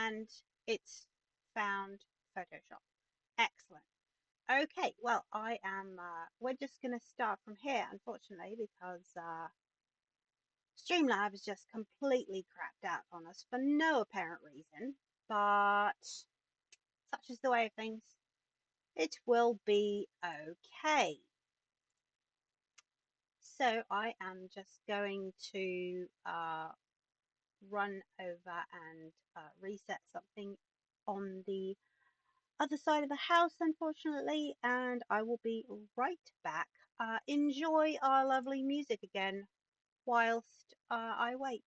and it's found Photoshop. Excellent. Okay, well, we're just going to start from here, unfortunately, because Streamlabs just completely crapped out on us for no apparent reason, but such is the way of things. It will be okay. So I am just going to run over and reset something on the other side of the house, unfortunately, and I will be right back. Enjoy our lovely music again whilst I wait.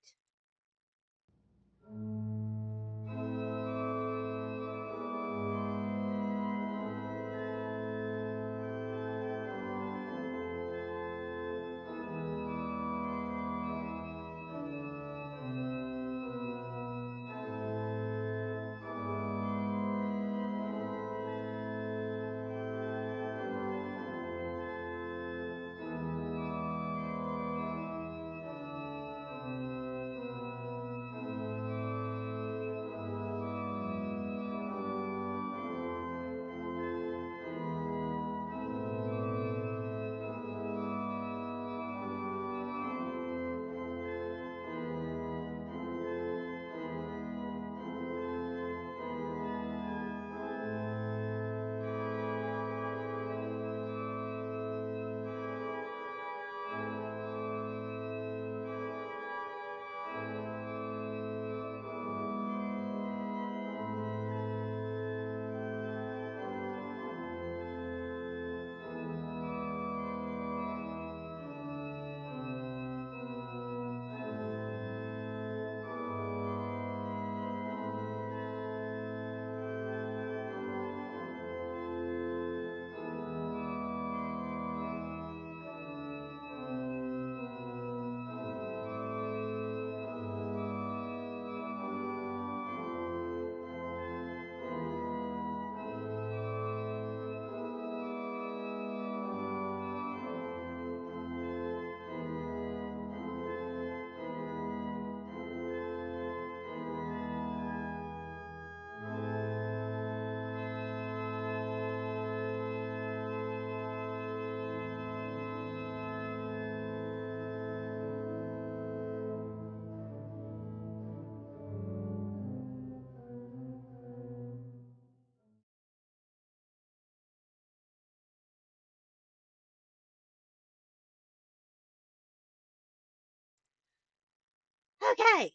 Okay,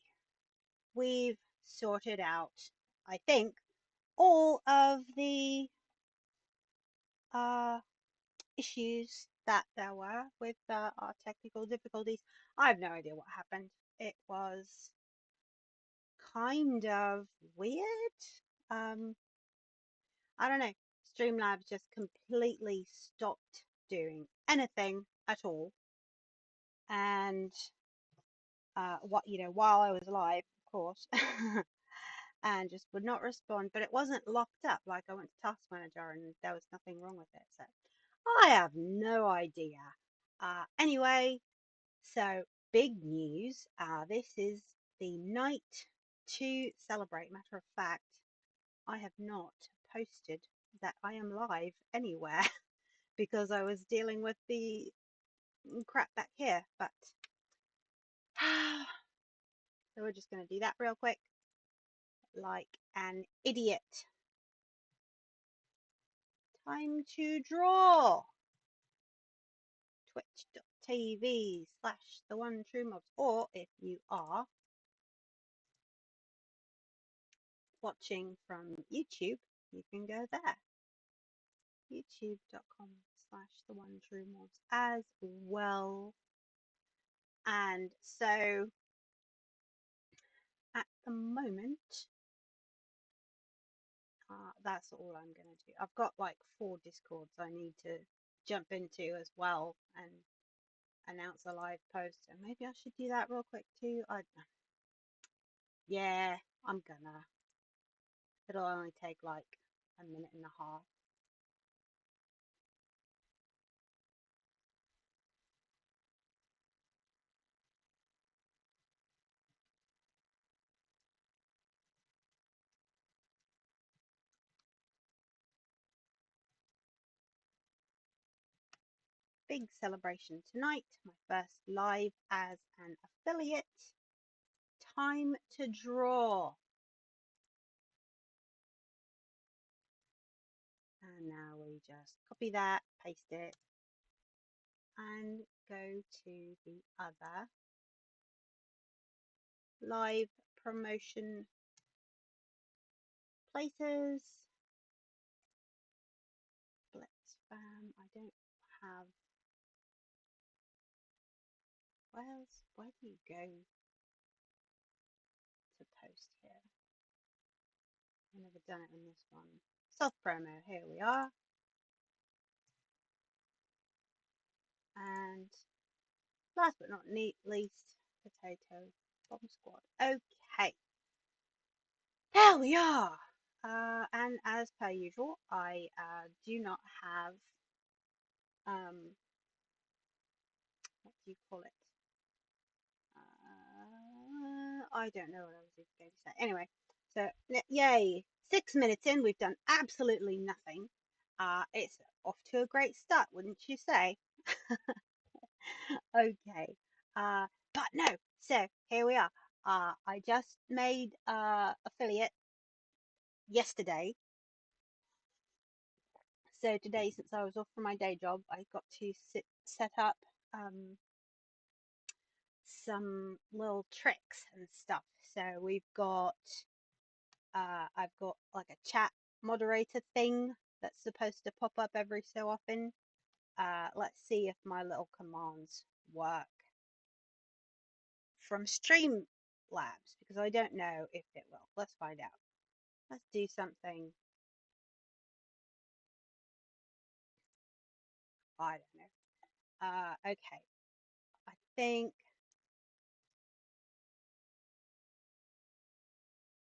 we've sorted out, I think, all of the issues that there were with our technical difficulties. I have no idea what happened. It was kind of weird. Um, I don't know. Streamlabs just completely stopped doing anything at all, and while I was live, of course, and just would not respond. But it wasn't locked up. Like I went to Task Manager and there was nothing wrong with it. So I have no idea. Anyway, so big news. This is the night to celebrate. Matter of fact, I have not posted that I am live anywhere because I was dealing with the crap back here. But so we're just going to do that real quick, like an idiot. Time to draw. Twitch.tv/the1truemobs, or if you are watching from YouTube, you can go there, youtube.com/the1truemobs as well. And so at the moment, that's all I'm going to do. I've got like 4 Discords I need to jump into as well and announce a live post. And maybe I should do that real quick too. Yeah, I'm gonna. It'll only take like a minute and a half. big celebration tonight. My first live as an affiliate. Time to draw. And now we just copy that, paste it, and go to the other live promotion places. Blitz spam. I don't have. Where do you go to post here? I've never done it in this one. Self promo. Here we are. And last but not least, potato bomb squad. Okay, there we are. And as per usual, I do not have what do you call it? I don't know what I was going to say. Anyway, so yay! 6 minutes in, we've done absolutely nothing. It's off to a great start, wouldn't you say? Okay. But no. So here we are. I just made affiliate yesterday. So today, since I was off from my day job, I got to set up some little tricks and stuff. So we've got I've got like a chat moderator thing that's supposed to pop up every so often. Let's see if my little commands work from Streamlabs, because I don't know if it will. Let's find out. Let's do something. I don't know. Okay. I think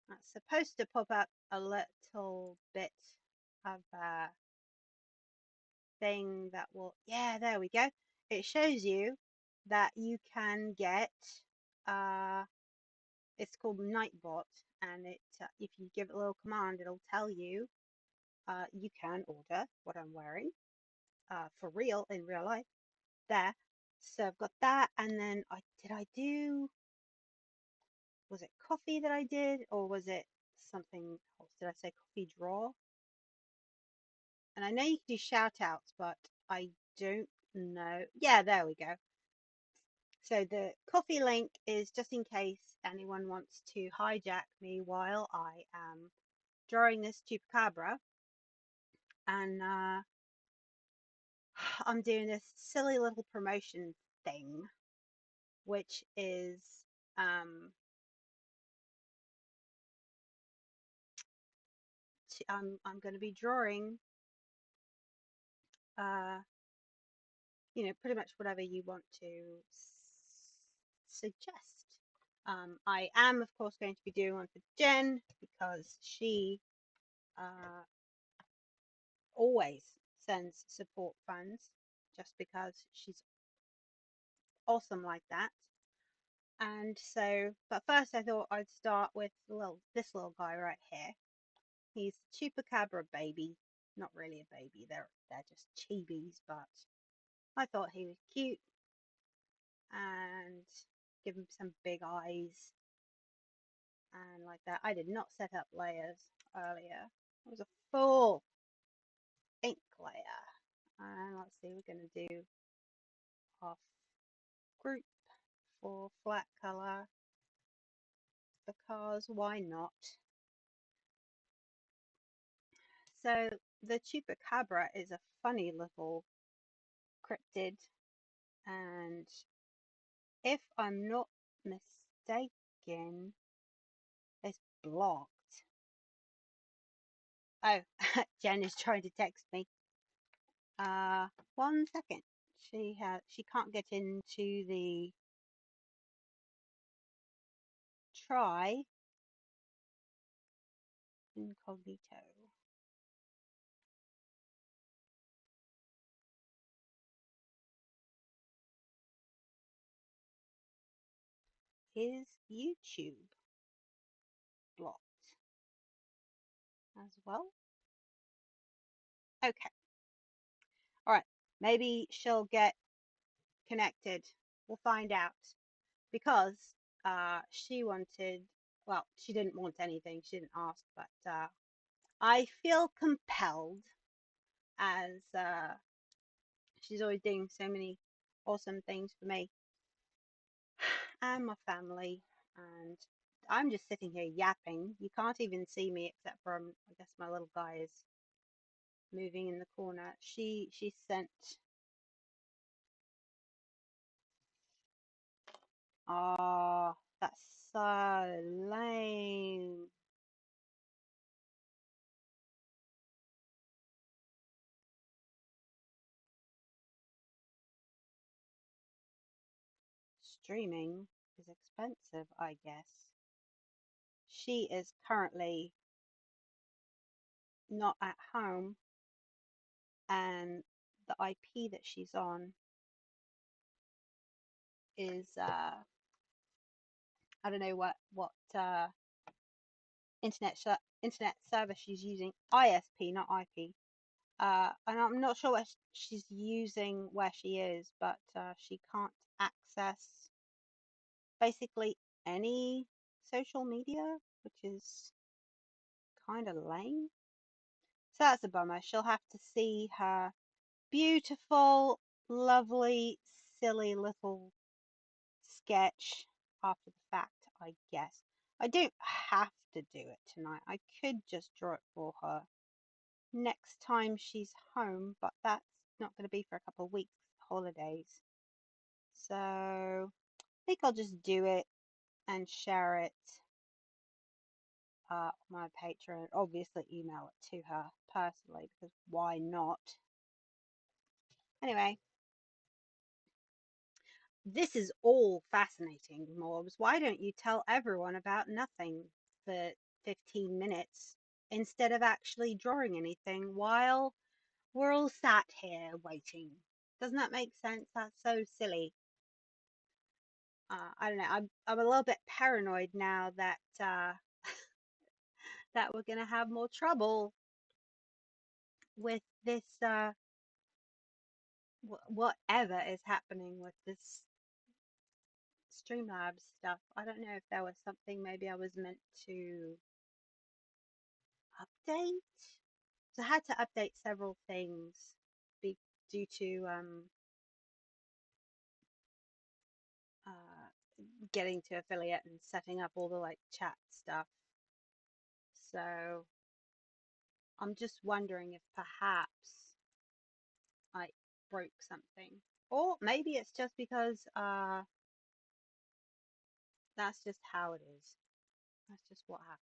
that's supposed to pop up a little bit of a thing that will, yeah, there we go. It shows you that you can get, it's called Nightbot, and it if you give it a little command, it'll tell you you can order what I'm wearing for real in real life there. So I've got that, and then did I do, was it coffee that I did, or was it something else? Did I say coffee draw? And I know you can do shout outs, but I don't know. Yeah, there we go. So the coffee link is just in case anyone wants to hijack me while I am drawing this Chupacabra. And I'm doing this silly little promotion thing, which is I'm going to be drawing pretty much whatever you want to suggest. I am, of course, going to be doing one for Jen because she always sends support funds just because she's awesome like that. And so, but first I thought I'd start with this little guy right here. He's Chupacabra baby. Not really a baby, they're just chibis, but I thought he was cute and give him some big eyes and like that. I did not set up layers earlier. I was a full ink layer. And let's see, we're going to do off group for flat color because why not? So the Chupacabra is a funny little cryptid, and if I'm not mistaken, it's blocked. Oh, Jen is trying to text me. 1 second. She can't get into the try incognito. Is YouTube blocked as well? Okay. All right. Maybe she'll get connected. We'll find out. Because she wanted, well, she didn't want anything. She didn't ask, but I feel compelled as she's always doing so many awesome things for me and my family. And I'm just sitting here yapping. You can't even see me except for, I guess my little guy is moving in the corner. She sent, oh, that's so lame. Streaming is expensive, I guess. She is currently not at home, and the IP that she's on is I don't know what internet service she's using. ISP, not IP. And I'm not sure what she's using where she is, but she can't access basically any social media, which is kind of lame. So that's a bummer. She'll have to see her beautiful, lovely, silly little sketch after the fact, I guess. I don't have to do it tonight. I could just draw it for her next time she's home, but that's not going to be for a couple of weeks, holidays. So I think I'll just do it and share it on my Patreon. Obviously, email it to her personally because why not? Anyway, this is all fascinating, Morbs. Why don't you tell everyone about nothing for 15 minutes instead of actually drawing anything while we're all sat here waiting? Doesn't that make sense? That's so silly. I don't know. I'm a little bit paranoid now that that we're gonna have more trouble with this whatever is happening with this Streamlabs stuff. I don't know if there was something maybe I was meant to update. So I had to update several things due to getting to affiliate and setting up all the like chat stuff. So I'm just wondering if perhaps I broke something, or maybe it's just because that's just how it is. That's just what happens.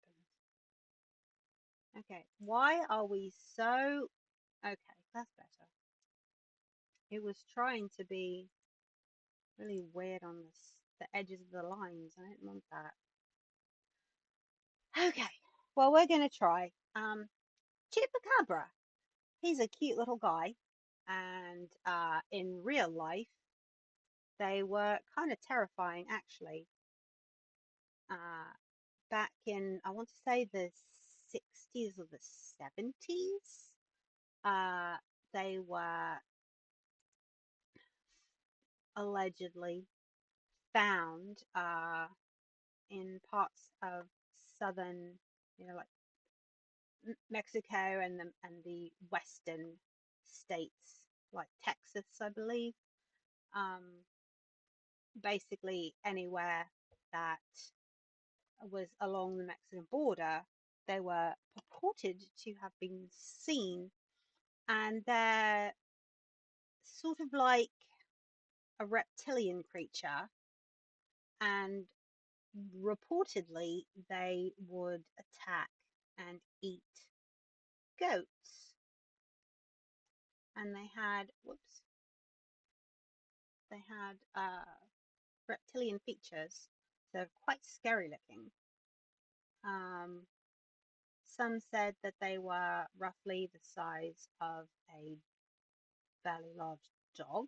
Okay, why are we so... Okay, that's better. It was trying to be really weird on the edges of the lines. I didn't want that. Okay, well, we're going to try. Chupacabra. He's a cute little guy. And in real life, they were kind of terrifying, actually. Back in, I want to say the 60s or the 70s, they were allegedly found in parts of southern, like Mexico and the western states, like Texas, I believe. Basically anywhere that was along the Mexican border, they were purported to have been seen, and they're sort of like a reptilian creature, and reportedly they would attack and eat goats. And they had, whoops, they had reptilian features, so quite scary looking. Some said that they were roughly the size of a fairly large dog.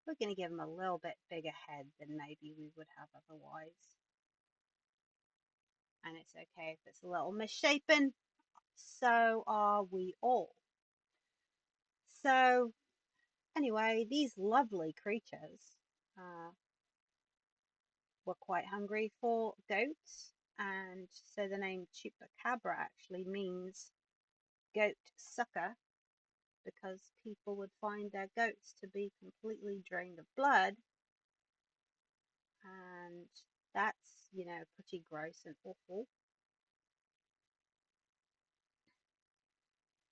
We're going to give them a little bit bigger head than maybe we would have otherwise. And it's okay if it's a little misshapen. So are we all. So anyway, these lovely creatures were quite hungry for goats, and so the name Chupacabra actually means goat sucker, because people would find their goats to be completely drained of blood, and that's, you know, pretty gross and awful.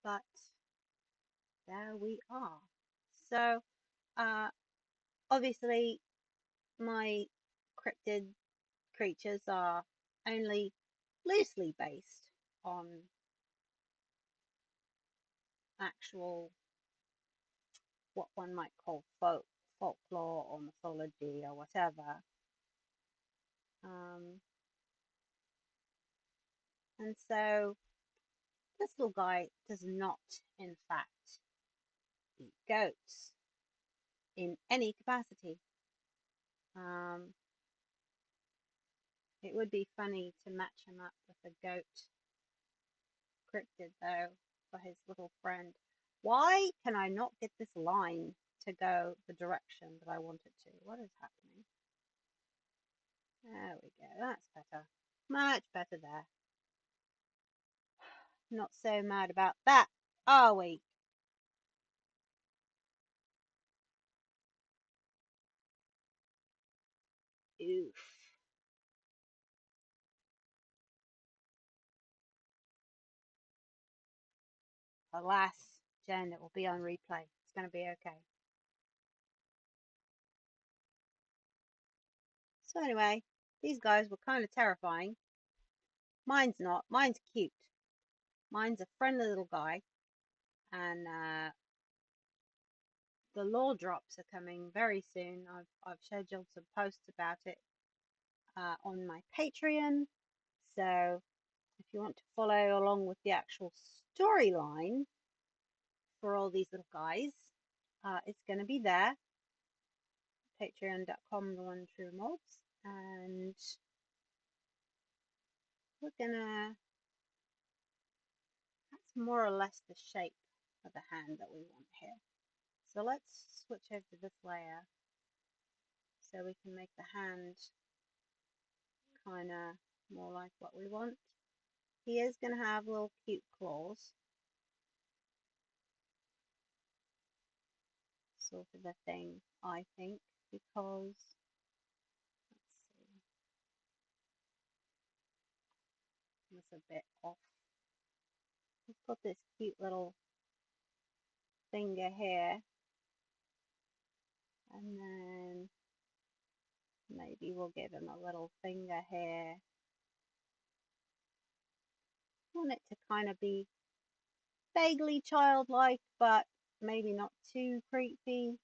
But there we are. So, obviously, my cryptid creatures are only loosely based on actual, what one might call folklore or mythology or whatever. And so this little guy does not, in fact, eat goats in any capacity. It would be funny to match him up with a goat cryptid, though, for his little friend. Why can I not get this line to go the direction that I want it to? What is happening? There we go. That's better. Much better there. Not so mad about that, are we? Oof. Alas, Jen, it will be on replay. It's going to be okay. So anyway, these guys were kind of terrifying. Mine's not. Mine's cute. Mine's a friendly little guy. And the lore drops are coming very soon. I've scheduled some posts about it on my Patreon. So if you want to follow along with the actual storyline for all these little guys, it's going to be there. Patreon.com, the one true Morbs. And we're gonna, that's more or less the shape of the hand that we want here. So let's switch over to this layer so we can make the hand kind of more like what we want. He is going to have little cute claws, sort of a thing, I think, because, let's see, that's a bit off. He's got this cute little finger here, and then maybe we'll give him a little finger here. I want it to kind of be vaguely childlike, but maybe not too creepy.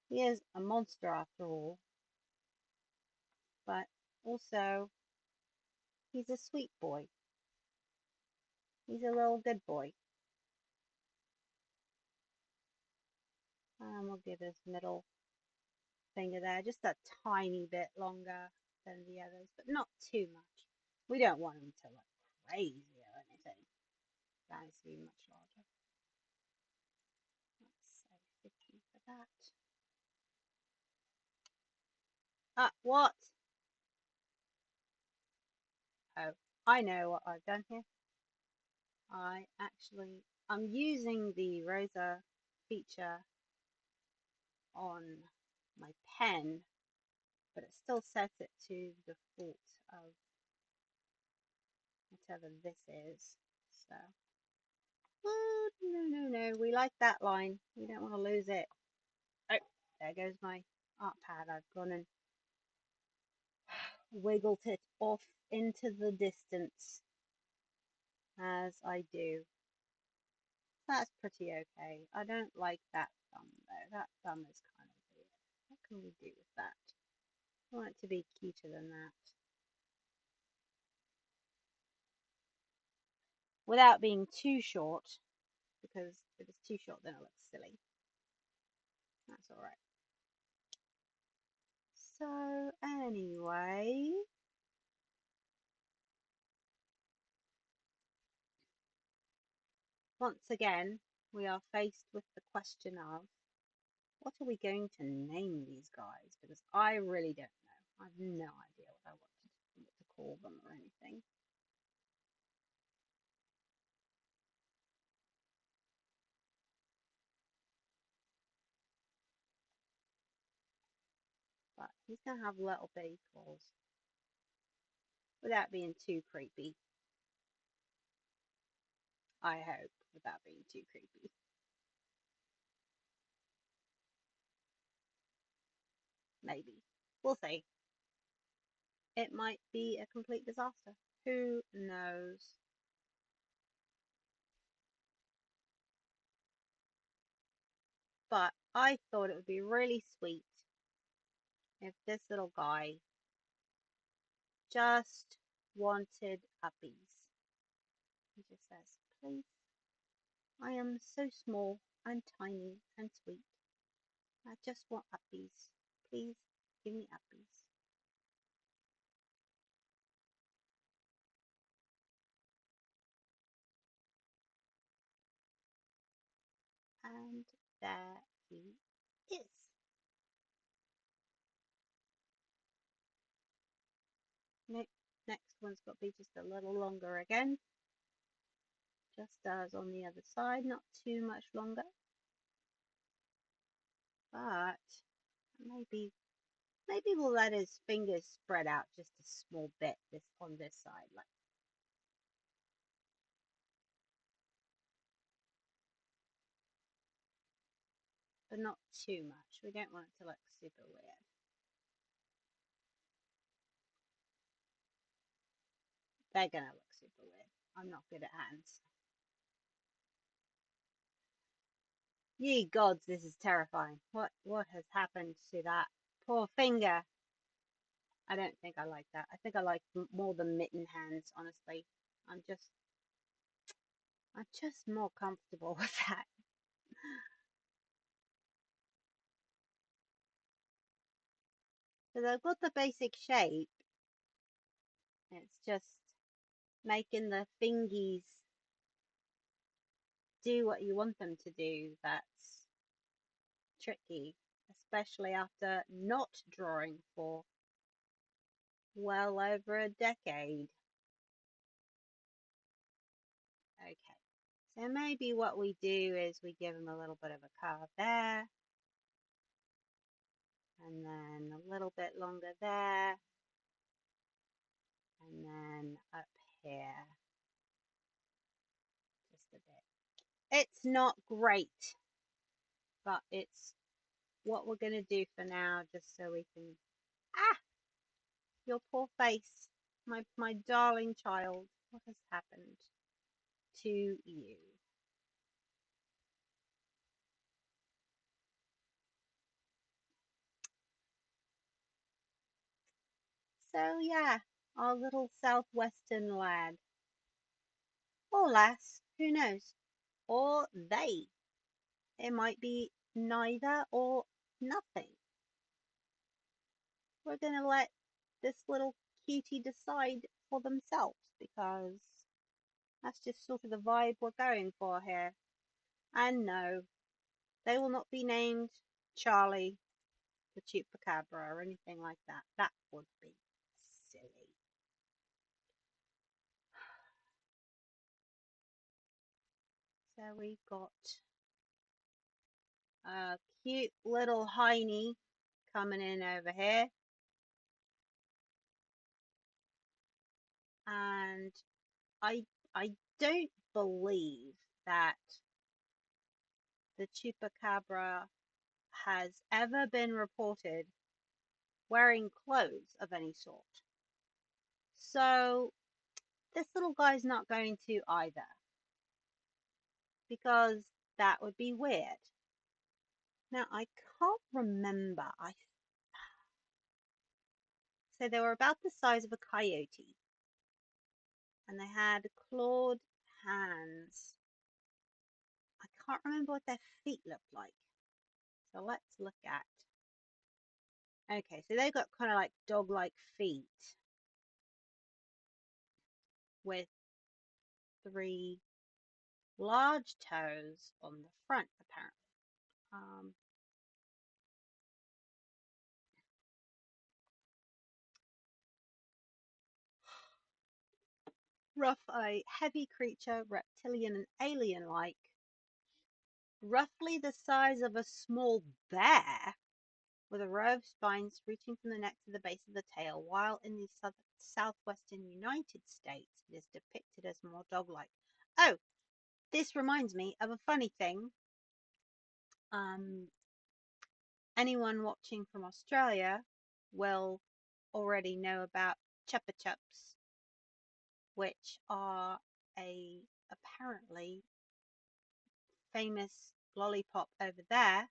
He is a monster after all, but also he's a sweet boy. He's a little good boy. And we'll give his middle finger there just a tiny bit longer than the others, but not too much. We don't want him to look crazy or anything. That needs to be much larger. Let's say 50 for that. What? Oh, I know what I've done here. I'm using the Rosa feature on my pen, but it still sets it to the default of whatever this is. So, oh, no, we like that line. We don't want to lose it. Oh, there goes my art pad. I've gone and wiggled it off into the distance, as I do. That's pretty okay. I don't like that thumb though. That thumb is kind of weird. What can we do with that? I want it to be cuter than that. Without being too short, because if it's too short then it looks silly. That's alright. So anyway, once again, we are faced with the question of what are we going to name these guys? Because I really don't know. I have no idea what to call them or anything. But he's going to have little bitty claws without being too creepy. I hope, without being too creepy. Maybe. We'll see. It might be a complete disaster. Who knows? But I thought it would be really sweet if this little guy just wanted uppies. He just says, please, I am so small and tiny and sweet. I just want uppies. Please give me uppies. And there he is. Next one's got to be just a little longer again. Just as on the other side, not too much longer. But maybe we'll let his fingers spread out just a small bit on this side, like. But not too much. We don't want it to look super weird. They're gonna look super weird. I'm not good at hands. Ye gods, this is terrifying. What has happened to that poor finger? I don't think I like that. I think I like more the mitten hands, honestly. I'm just more comfortable with that. So they've got the basic shape. It's just making the fingies do what you want them to do that's tricky, especially after not drawing for well over a decade. Okay, so maybe what we do is we give them a little bit of a curve there, and then a little bit longer there, and then up here just a bit. It's not great, but it's what we're going to do for now, just so we can. Ah, your poor face, my darling child. What has happened to you? So yeah, our little southwestern lad, or lass, who knows? Or they. It might be neither or nothing. We're gonna let this little cutie decide for themselves, because that's just sort of the vibe we're going for here. And no, they will not be named Charlie the Chupacabra or anything like that. That would be silly. So we've got a cute little hiney coming in over here. And I don't believe that the Chupacabra has ever been reported wearing clothes of any sort. So this little guy's not going to either, because that would be weird. Now I can't remember. So they were about the size of a coyote, and they had clawed hands. I can't remember what their feet looked like. So let's look at. Okay, so they've got kind of like dog-like feet with 3 large toes on the front, apparently. Um, rough eye, heavy creature, reptilian and alien-like, roughly the size of a small bear, with a row of spines reaching from the neck to the base of the tail, while in the southwestern United States it is depicted as more dog-like. Oh, this reminds me of a funny thing. Anyone watching from Australia will already know about Chupa Chups, which are a apparently famous lollipop over there,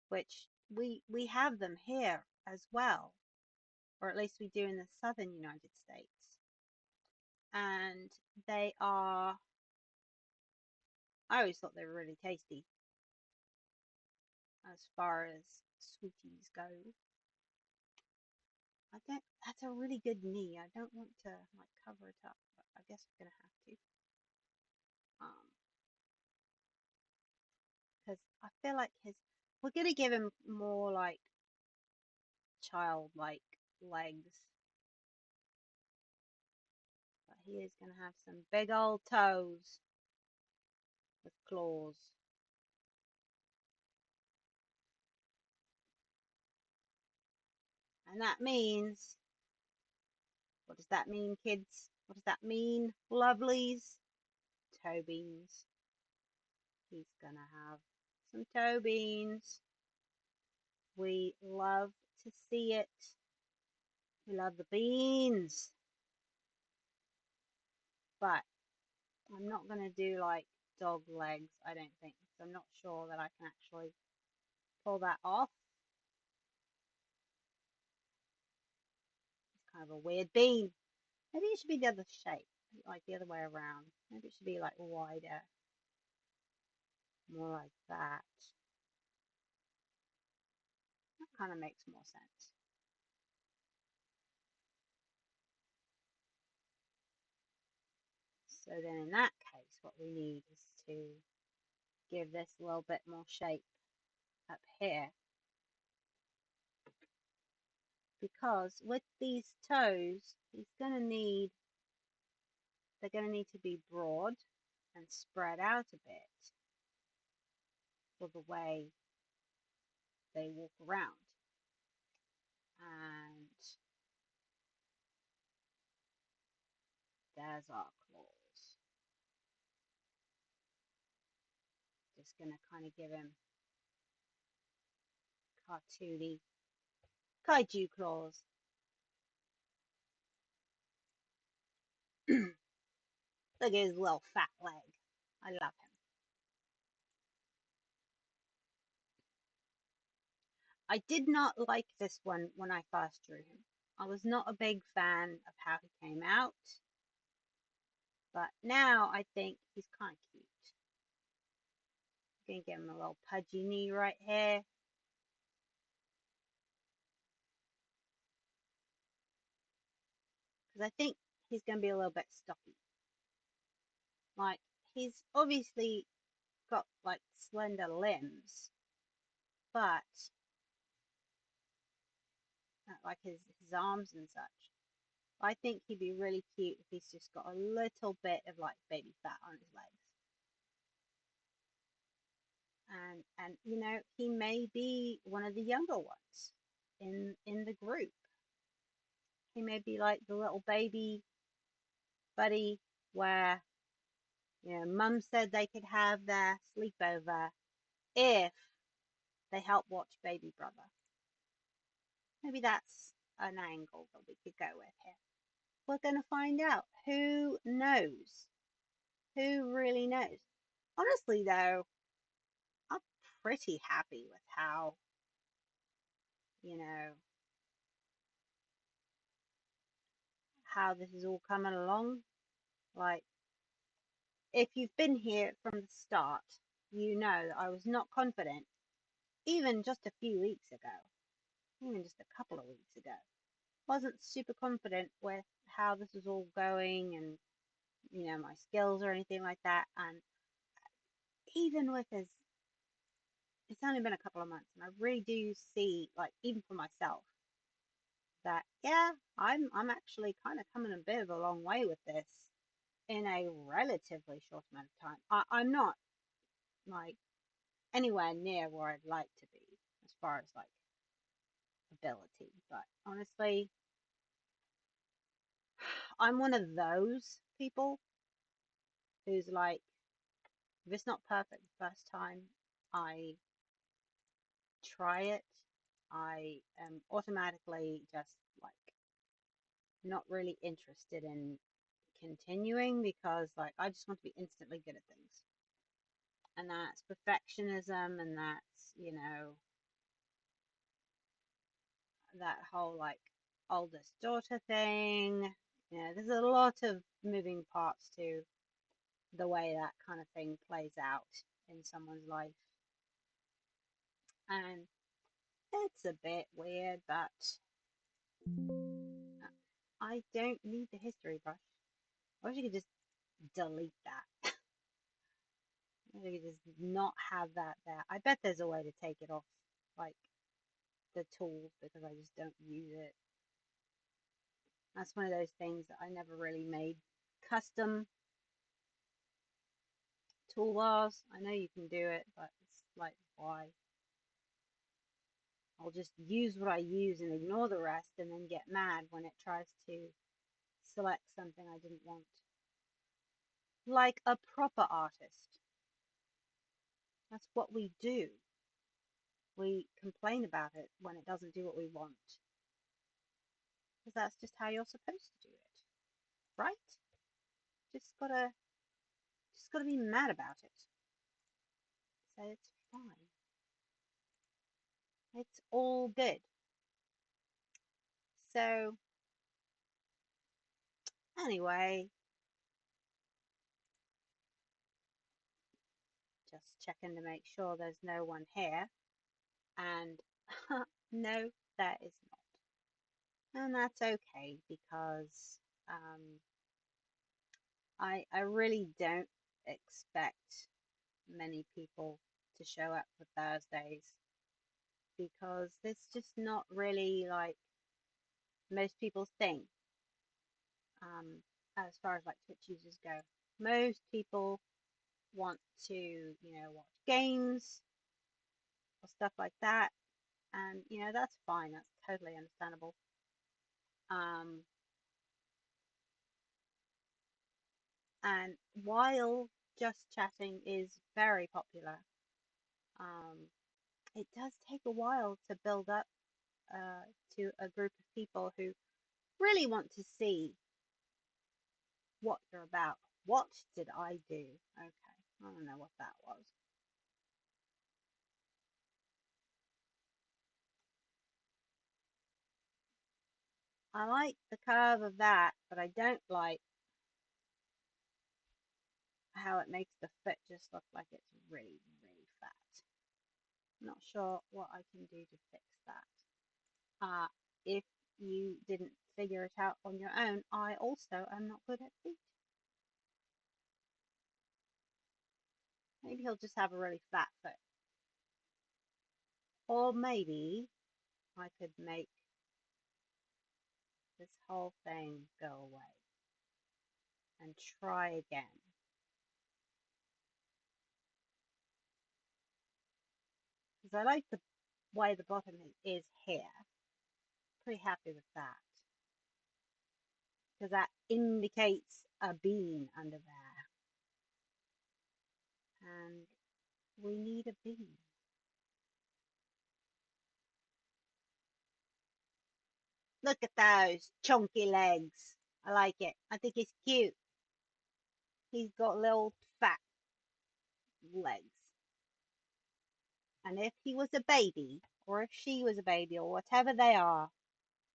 which we have them here as well, or at least we do in the southern United States. And they are, I always thought they were really tasty as far as sweeties go. That's a really good knee. I don't want to like cover it up, but I guess I'm gonna have to. Because I feel like we're gonna give him more like childlike legs, but he is gonna have some big old toes with claws. And that means, what does that mean, kids? What does that mean, lovelies? Toe beans. He's gonna have some toe beans. We love to see it. We love the beans. But I'm not gonna do like dog legs, I don't think, because I'm not sure that I can actually pull that off. It's kind of a weird bean. Maybe it should be the other shape, like the other way around. Maybe it should be like wider, more like that. That kind of makes more sense. So then in that case, what we need is to give this a little bit more shape up here. Because with these toes, they're going to need to be broad and spread out a bit for the way they walk around. And there's our claws. Just going to kind of give him cartoony kaiju claws. Look at his little fat leg. I love him. I did not like this one when I first drew him. I was not a big fan of how he came out, but now I think he's kind of cute. I'm gonna give him a little pudgy knee right here. Because I think he's gonna be a little bit stocky. Like, he's obviously got like slender limbs, but like his arms and such. I think he'd be really cute if he's just got a little bit of like baby fat on his legs. And you know, he may be one of the younger ones in the group. He may be like the little baby buddy where, you know, mum said they could have their sleepover if they help watch baby brother. Maybe that's an angle that we could go with here. We're going to find out. Who knows? Who really knows? Honestly, though, I'm pretty happy with how, you know, how this is all coming along. Like, if you've been here from the start, you know that I was not confident, even just a few weeks ago, even just a couple of weeks ago. Wasn't super confident with how this was all going and, you know, my skills or anything like that. And even with his, it's only been a couple of months, and I really do see, like, even for myself, that yeah, I'm actually kind of coming a bit of a long way with this in a relatively short amount of time. I'm not like anywhere near where I'd like to be as far as like ability, but honestly, I'm one of those people who's like, if it's not perfect the first time I try it, I am automatically just like not really interested in continuing because like I just want to be instantly good at things. And that's perfectionism, and that's, you know, that whole like oldest daughter thing. You know, there's a lot of moving parts to the way that kind of thing plays out in someone's life. And it's a bit weird, but I don't need the history brush. I wish you could just delete that. I wish you could just not have that there. I bet there's a way to take it off, like the tools, because I just don't use it. That's one of those things that I never really made custom toolbars. I know you can do it, but it's like, why? I'll just use what I use and ignore the rest and then get mad when it tries to select something I didn't want. Like a proper artist. That's what we do. We complain about it when it doesn't do what we want. Because that's just how you're supposed to do it. Right? Just gotta be mad about it. So it's fine. It's all good. So anyway, just checking to make sure there's no one here. And no, there is not. And that's okay because I really don't expect many people to show up for Thursdays because it's just not really like most people's thing. As far as like Twitch users go, most people want to, you know, watch games or stuff like that, and you know that's fine. That's totally understandable. Um, and while just chatting is very popular, um, it does take a while to build up to a group of people who really want to see what you're about. What did I do? Okay, I don't know what that was. I like the curve of that, but I don't like how it makes the foot just look like it's really, really fat. I'm not sure what I can do to fix that. If you didn't figure it out on your own, I also am not good at feet. Maybe he'll just have a really fat foot. Or maybe I could make this whole thing go away and try again. Because I like the way the bottom is here. Pretty happy with that. Because that indicates a bean under there. And we need a bean. Look at those chunky legs. I like it. I think he's cute. He's got little fat legs. And if he was a baby, or if she was a baby, or whatever they are,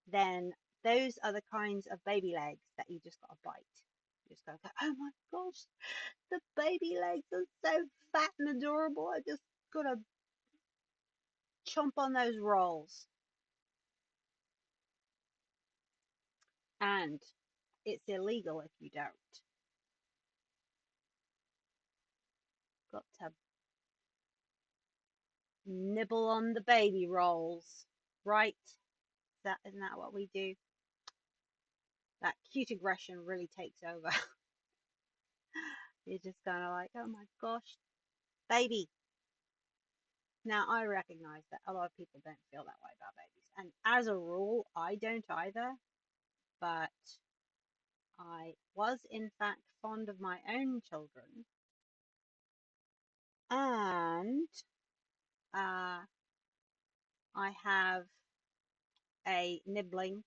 then those are the kinds of baby legs that you just gotta bite. You just gotta go, oh my gosh, the baby legs are so fat and adorable. I just gotta chomp on those rolls. And it's illegal if you don't. Got to nibble on the baby rolls, right? Isn't that what we do? That cute aggression really takes over. You're just kind of like, oh my gosh, baby. Now I recognize that a lot of people don't feel that way about babies, and as a rule, I don't either. But I was in fact fond of my own children, and uh, I have a nibbling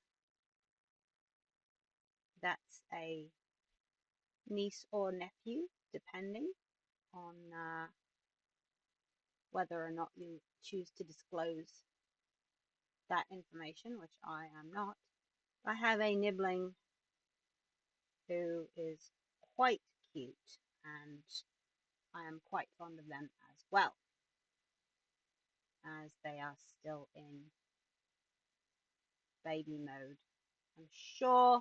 that's a niece or nephew, depending on whether or not you choose to disclose that information, which I am not. I have a nibbling who is quite cute, and I am quite fond of them as well, as they are still in baby mode. I'm sure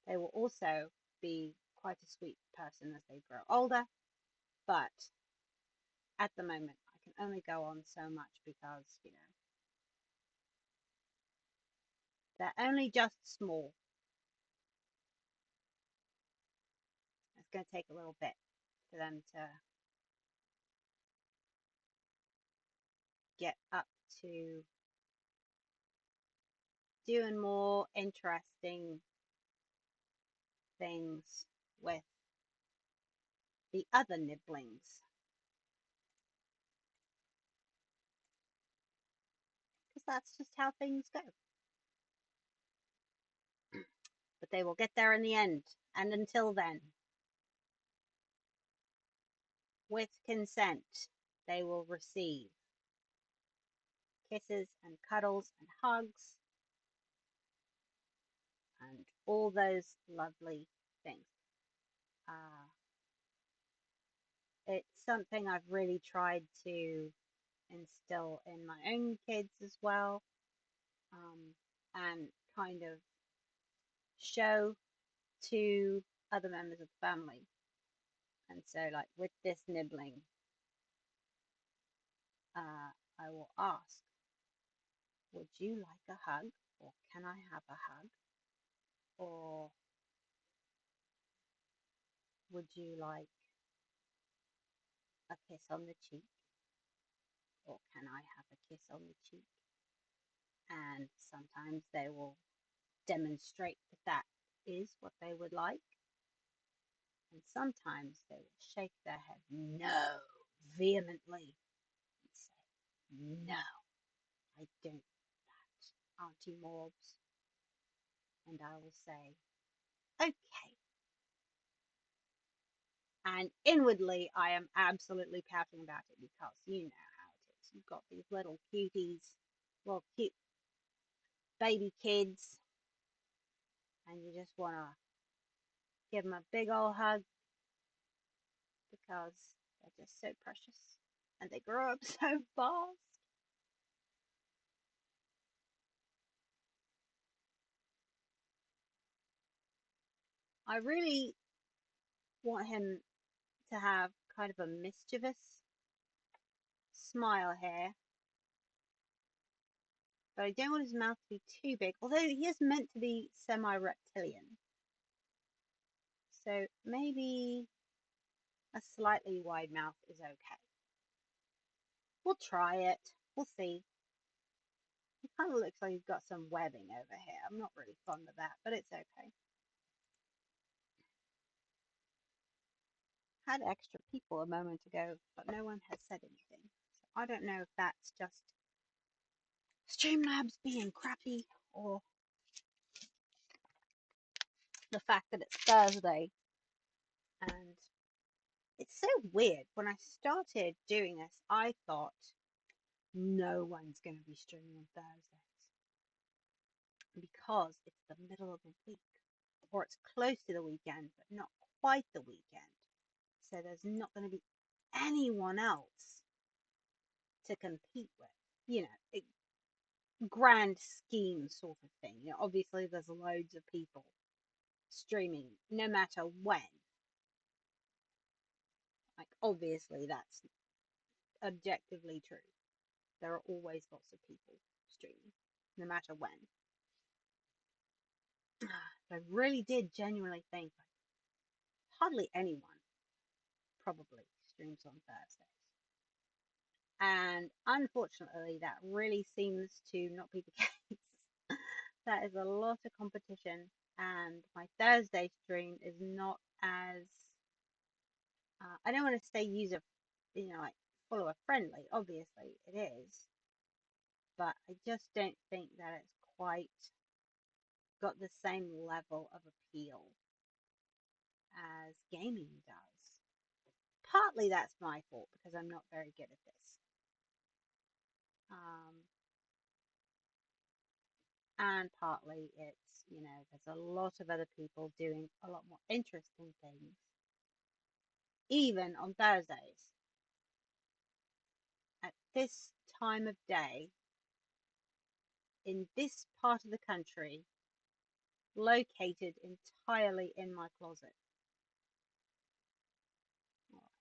they will also be quite a sweet person as they grow older, but at the moment I can only go on so much because, they're only just small. It's going to take a little bit for them to get up to doing more interesting things with the other nibblings, because that's just how things go. But they will get there in the end, and until then, with consent, they will receive kisses and cuddles and hugs and all those lovely things. Uh, it's something I've really tried to instill in my own kids as well, and kind of show to other members of the family. And so, like with this nibbling, I will ask, would you like a hug? Or can I have a hug? Or would you like a kiss on the cheek? Or can I have a kiss on the cheek? And sometimes they will demonstrate that that is what they would like. And sometimes they will shake their head no vehemently and say, no, I don't do that, Auntie Morbs. And I will say, okay. And inwardly, I am absolutely pouting about it because you know how it is. You've got these little cuties, little cute baby kids, and you just want to give them a big old hug because they're just so precious and they grow up so fast. I really want him to have kind of a mischievous smile here, but I don't want his mouth to be too big, although he is meant to be semi-reptilian. So maybe a slightly wide mouth is okay. We'll try it. We'll see. It kind of looks like he's got some webbing over here. I'm not really fond of that, but it's okay. Had extra people a moment ago, but no one has said anything. So I don't know if that's just Streamlabs being crappy or the fact that it's Thursday. And it's so weird. When I started doing this, I thought no one's going to be streaming on Thursdays because it's the middle of the week, or it's close to the weekend, but not quite the weekend. So there's not going to be anyone else to compete with. You know, grand scheme sort of thing. You know, obviously there's loads of people streaming no matter when. Like obviously that's objectively true. there are always lots of people streaming, no matter when. I really did genuinely think hardly anyone probably streams on Thursdays. And unfortunately, that really seems to not be the case. That is a lot of competition, and my Thursday stream is not as I don't want to say user, like follower friendly. Obviously, it is, but I just don't think that it's quite got the same level of appeal as gaming does. Partly that's my fault because I'm not very good at this. And partly it's, there's a lot of other people doing a lot more interesting things, even on Thursdays. At this time of day, in this part of the country, located entirely in my closet.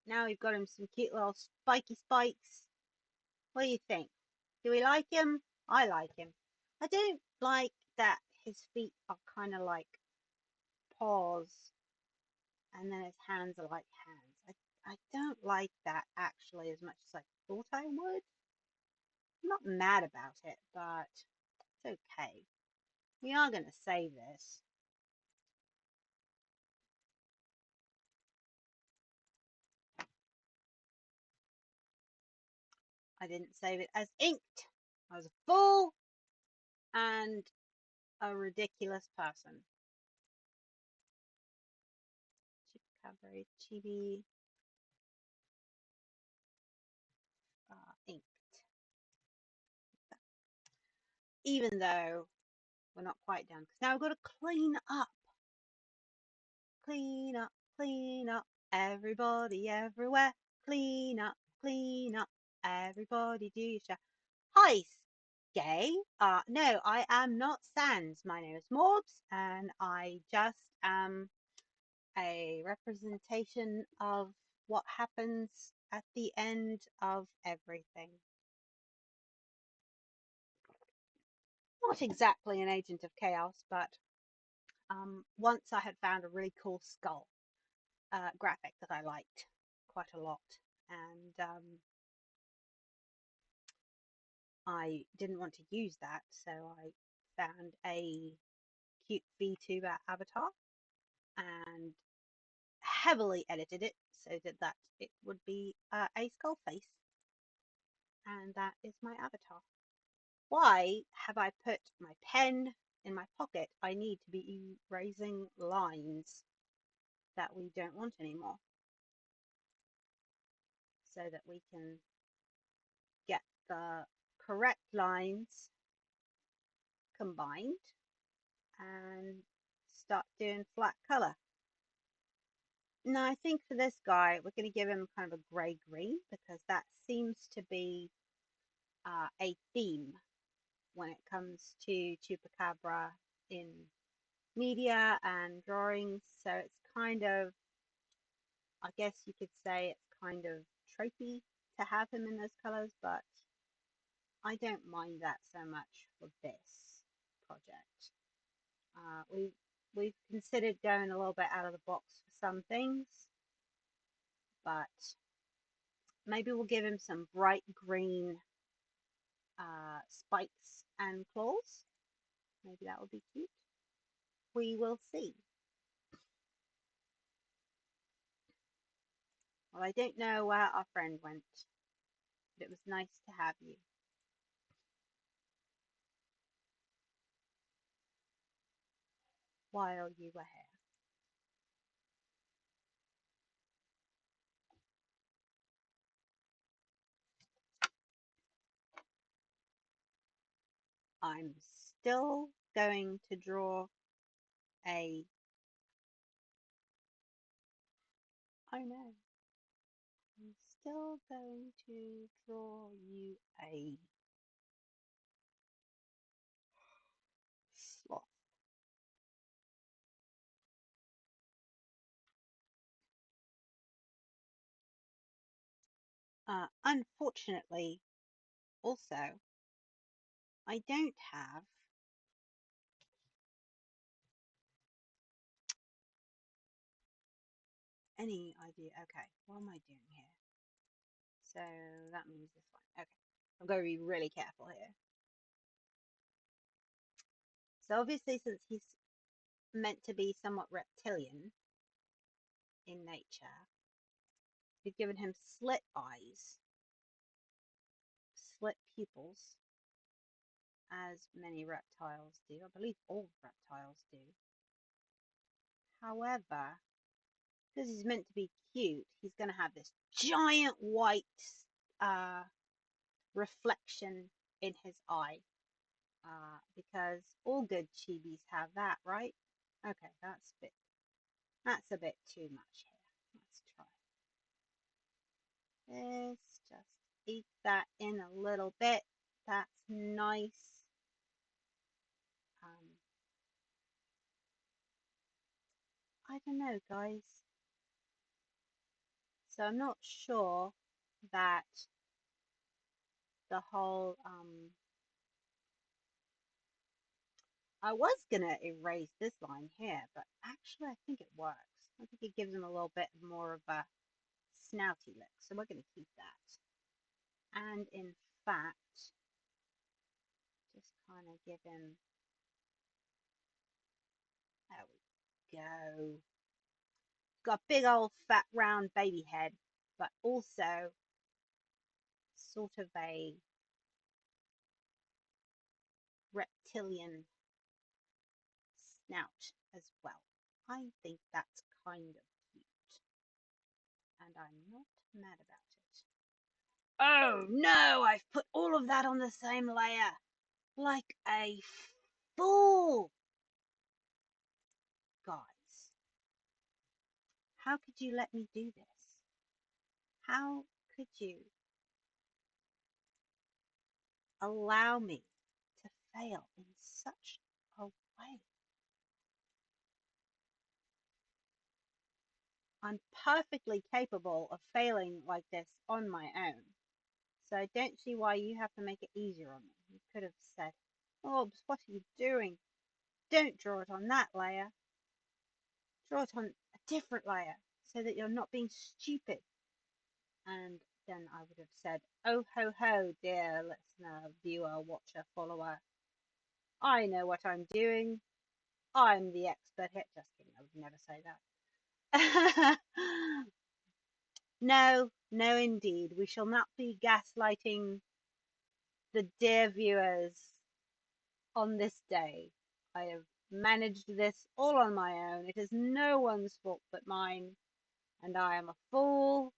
Now we've got him some cute little spiky spikes. What do you think? Do we like him? I like him. I don't like that his feet are kind of like paws and then his hands are like hands. I don't like that actually as much as I thought I would. I'm not mad about it, but it's okay. We are going to save this. I didn't save it as inked. I was a fool and a ridiculous person. Chupacabra, chibi, inked. Even though we're not quite done, because now we've got to clean up. Clean up, clean up, everybody everywhere. Clean up, everybody do your share. Hi, Gay. No, I am not Sans. My name is Morbs, and I just am a representation of what happens at the end of everything. Not exactly an agent of chaos, but once I had found a really cool skull graphic that I liked quite a lot, and I didn't want to use that, so I found a cute VTuber avatar and heavily edited it so that it would be a skull face, and that is my avatar. Why have I put my pen in my pocket? I need to be erasing lines that we don't want anymore so that we can get the correct lines combined and start doing flat color. Now I think for this guy we're going to give him kind of a grey green because that seems to be a theme when it comes to Chupacabra in media and drawings. So it's kind of, I guess you could say it's kind of tropey to have him in those colors, but I don't mind that so much for this project. We've considered going a little bit out of the box for some things, but maybe we'll give him some bright green spikes and claws. Maybe that would be cute. We will see. Well, I don't know where our friend went, but it was nice to have you. While you were here. I'm still going to draw a... Oh no. I'm still going to draw you a sloth. Unfortunately, Also, I don't have any idea. Okay, what am I doing here? So that means this one. Okay, I've got to be really careful here. So obviously, since he's meant to be somewhat reptilian in nature, we've given him slit eyes, slit pupils, as many reptiles do. I believe all reptiles do. However, because he's meant to be cute, he's going to have this giant white uh, reflection in his eye. Because all good chibis have that, right? Okay, that's a bit too much here. Let's try this. Just eat that in a little bit. That's nice. I don't know, guys. So I'm not sure that the whole I was gonna erase this line here, but actually I think it works. I think it gives him a little bit more of a snouty look, so we're gonna keep that. And in fact, just kind of give him, there we go. Got a big old fat round baby head, but also sort of a reptilian snout as well. I think that's kind of cute, and I'm not mad about it. Oh no, I've put all of that on the same layer, like a fool. Guys, how could you let me do this? How could you allow me to fail in such a way? I'm perfectly capable of failing like this on my own. So I don't see why you have to make it easier on me. You could have said, Morbs, what are you doing? Don't draw it on that layer. Draw it on a different layer so that you're not being stupid. And then I would have said, oh ho ho, dear listener, viewer, watcher, follower. I know what I'm doing. I'm the expert here. Just kidding, I would never say that. No, no, indeed. We shall not be gaslighting the dear viewers on this day. I have managed this all on my own. It is no one's fault but mine, and I am a fool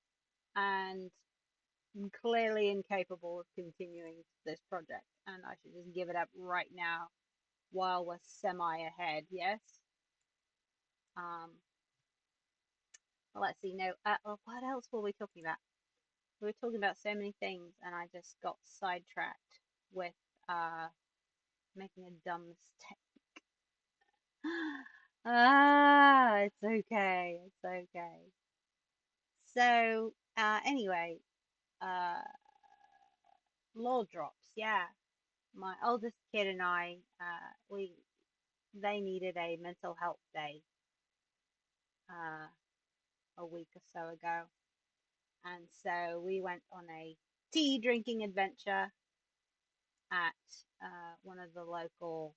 and clearly incapable of continuing this project. And I should just give it up right now while we're semi ahead. Yes. Um. Well, let's see. No. What else were we talking about? We were talking about so many things, and I just got sidetracked with uh making a dumb mistake. It's okay. It's okay. So, anyway, uh, law drops. Yeah, my oldest kid and I, they needed a mental health day uh, a week or so ago, and so we went on a tea drinking adventure at one of the local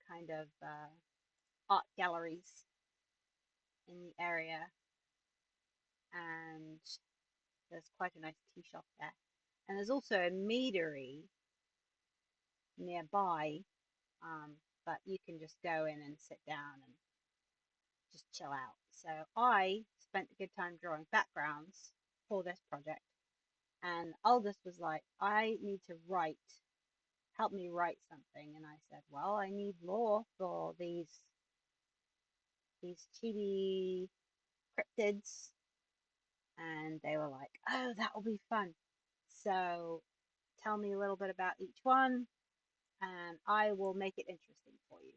kind of art galleries in the area, and there's quite a nice tea shop there. And there's also a meadery nearby, but you can just go in and sit down and just chill out. So I spent a good time drawing backgrounds for this project, and Aldous was like, I need to write, help me write something. And I said, well, I need lore for these chibi cryptids. And they were like, oh, that will be fun. So tell me a little bit about each one, and I will make it interesting for you.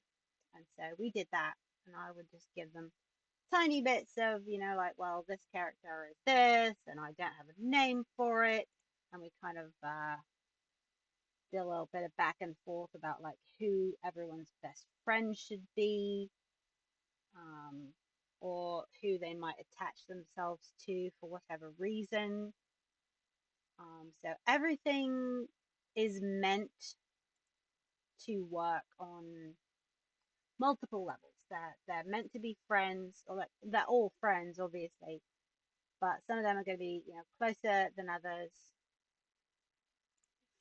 And so we did that, and I would just give them tiny bits of, like, well, this character is this, and I don't have a name for it. and we kind of did a little bit of back and forth about like who everyone's best friend should be, um, or who they might attach themselves to for whatever reason. So everything is meant to work on multiple levels. They're meant to be friends, or like they're all friends, obviously, but some of them are going to be, closer than others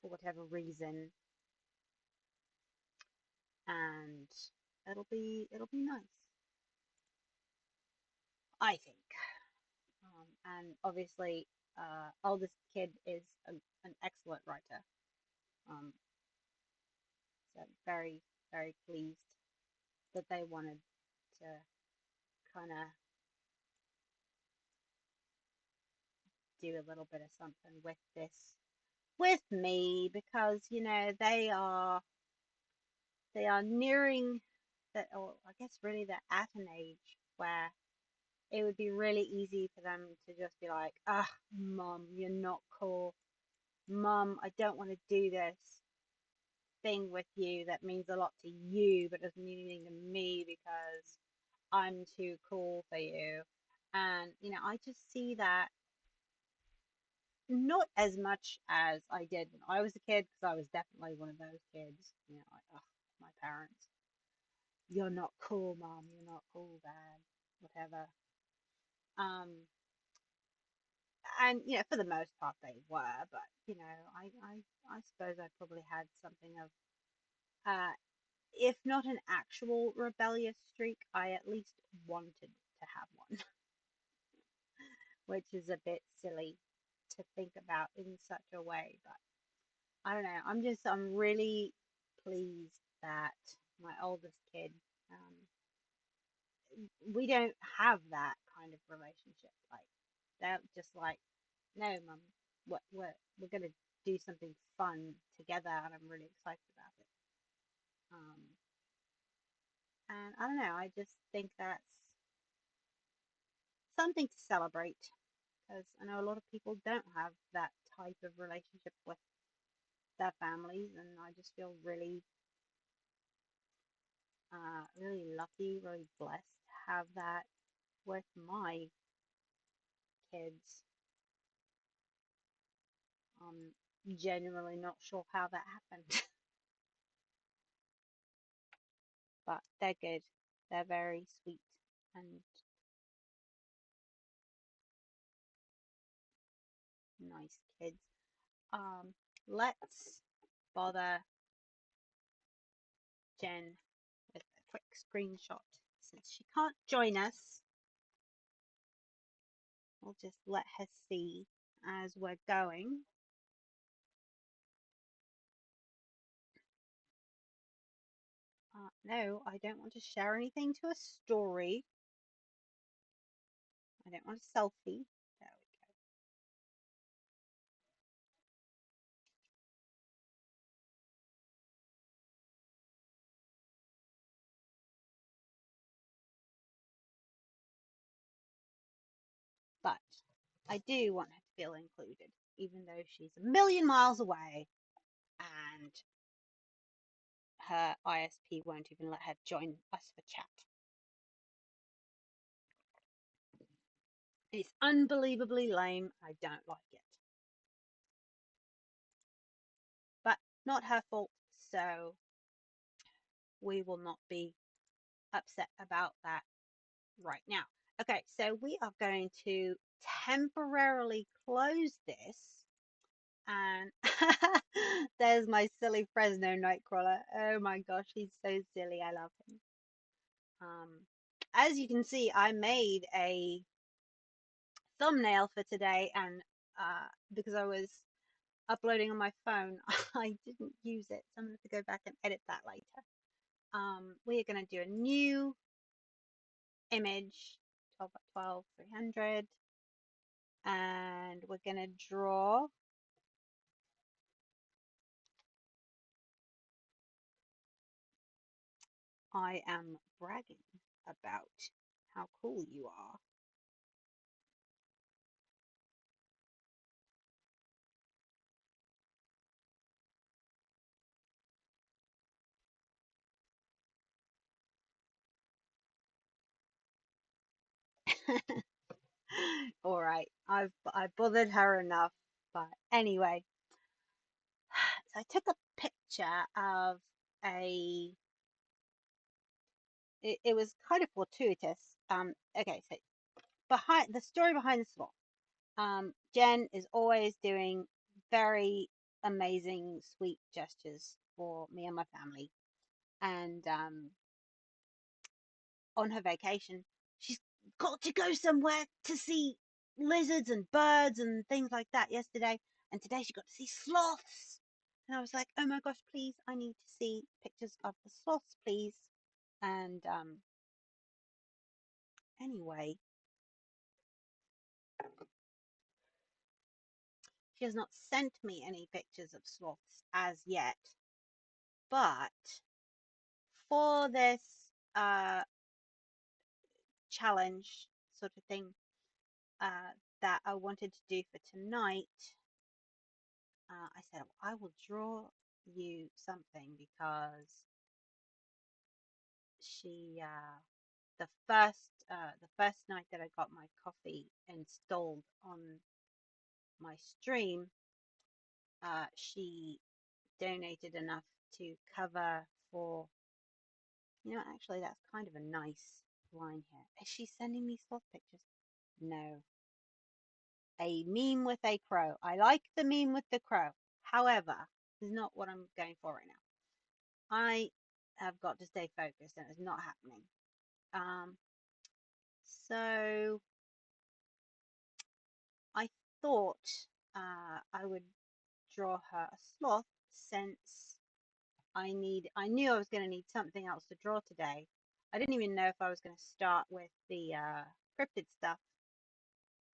for whatever reason, and it'll be nice, I think. And obviously, oldest kid is an excellent writer. Um, so very very pleased that they wanted to kind of do a little bit of something with this with me, because they are nearing that, or I guess really they're at an age where it would be really easy for them to just be like, ah, mom, you're not cool. Mom, I don't want to do this thing with you that means a lot to you but doesn't mean anything to me because I'm too cool for you. And I just see that not as much as I did when I was a kid, because I was definitely one of those kids. Like, ugh, my parents, you're not cool, mom, you're not cool, dad, whatever. Um, and for the most part they were, but I suppose I probably had something of, if not an actual rebellious streak, I at least wanted to have one, which is a bit silly to think about in such a way, but I don't know. I'm really pleased that my oldest kid, um, we don't have that kind of relationship. Like, they're just like, no, mum, we're gonna do something fun together, and I'm really excited about it. And I don't know. I just think that's something to celebrate, because I know a lot of people don't have that type of relationship with their families, and I just feel really lucky, really blessed to have that with my kids. Genuinely not sure how that happened, but they're good. They're very sweet and nice kids. Let's bother Jen with a quick screenshot. Since she can't join us, we'll just let her see as we're going. No, I don't want to share anything to a story. I don't want a selfie. There we go. But I do want her to feel included, even though she's a million miles away and her ISP won't even let her join us for chat. It's unbelievably lame. I don't like it. But not her fault, so we will not be upset about that right now. Okay, so we are going to temporarily close this. And there's my silly Fresno Nightcrawler. Oh my gosh, he's so silly. I love him. Um, as you can see, I made a thumbnail for today, and because I was uploading on my phone, I didn't use it, so I'm going to go back and edit that later. We are going to do a new image, 12 by 12, 300, and we're going to draw I am bragging about how cool you are. All right, I bothered her enough. But anyway, so I took a picture of a. It was kind of fortuitous. Okay, so behind the story behind the sloth. Jen is always doing very amazing, sweet gestures for me and my family. And on her vacation, she's got to go somewhere to see lizards and birds and things like that yesterday. And today she got to see sloths. And I was like, oh my gosh, please, I need to see pictures of the sloths, please. And anyway, she has not sent me any pictures of sloths as yet. But for this uh, challenge sort of thing that I wanted to do for tonight, I said, well, I will draw you something because she, the first night that I got my coffee installed on my stream, she donated enough to cover for, actually that's kind of a nice line here. Is she sending me sloth pictures? No. A meme with a crow. I like the meme with the crow. However, this is not what I'm going for right now. I have got to stay focused and it's not happening. So I thought I would draw her a sloth since I knew I was going to need something else to draw today. I didn't even know if I was going to start with the cryptid stuff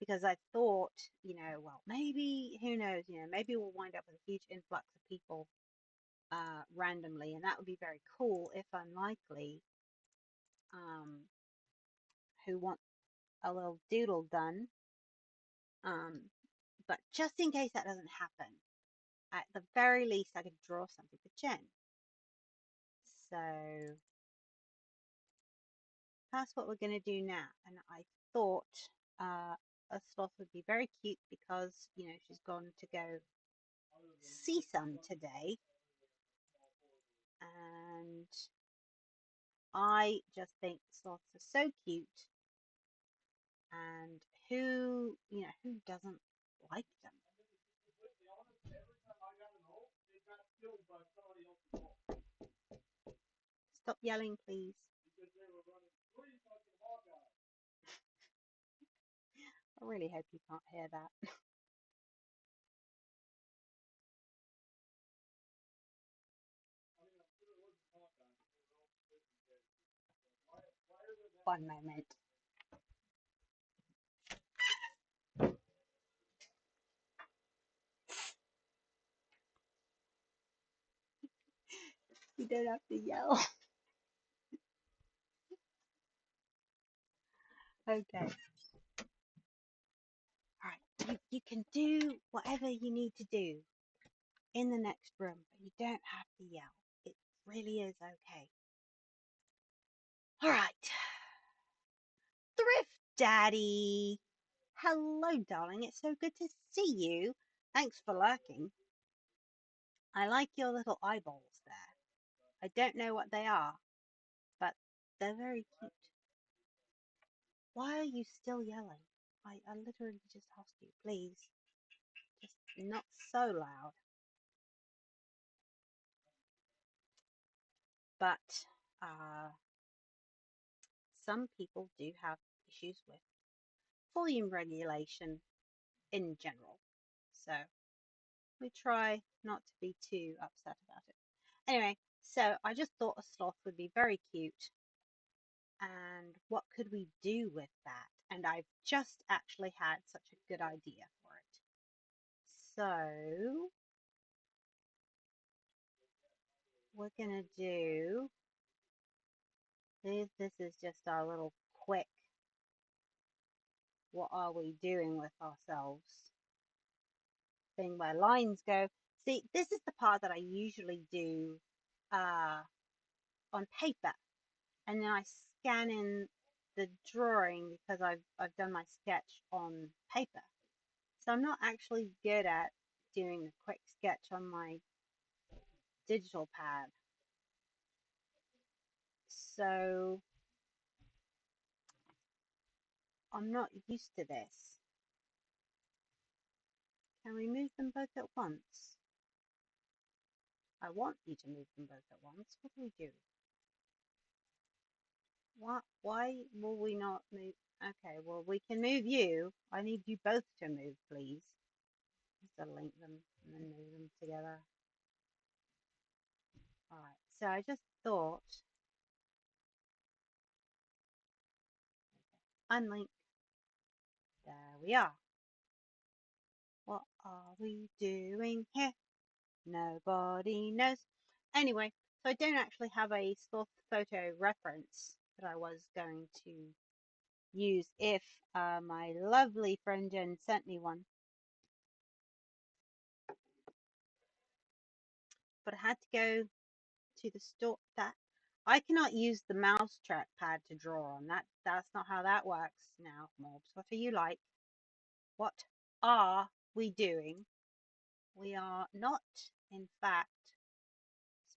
because I thought, well, maybe, who knows, maybe we'll wind up with a huge influx of people randomly, and that would be very cool if unlikely, who want a little doodle done. But just in case that doesn't happen, at the very least, I could draw something for Jen. So that's what we're going to do now. And I thought a sloth would be very cute because, she's gone to go see some today. And I just think sloths are so cute. And who doesn't like them? Stop yelling, please. I really hope you can't hear that. One moment. You don't have to yell. Okay. All right. You can do whatever you need to do in the next room, but you don't have to yell. It really is okay. All right. Thrift Daddy. Hello, darling. It's so good to see you. Thanks for lurking. I like your little eyeballs there. I don't know what they are, but they're very cute. Why are you still yelling? I literally just asked you, please. Just not so loud. But some people do have issues with volume regulation in general. So we try not to be too upset about it. Anyway, so I just thought a sloth would be very cute. And what could we do with that? And I've just actually had such a good idea for it. So we're going to do, this is just our little quick, what are we doing with ourselves thing where lines go. See, this is the part that I usually do on paper. And then I scan in the drawing because I've done my sketch on paper. So I'm not actually good at doing the quick sketch on my digital pad. So I'm not used to this. Can we move them both at once? I want you to move them both at once. What do we do? What? Why will we not move? Okay, well, we can move you. I need you both to move, please. Just to link them and then move them together. Alright, so I just thought, unlink. There we are. What are we doing here? Nobody knows. Anyway, so I don't actually have a sloth photo reference that I was going to use if my lovely friend Jen sent me one. But I had to go to the store. That I cannot use the mouse trackpad to draw on. That's not how that works now, Morbs. What are you like? What are we doing? We are not, in fact,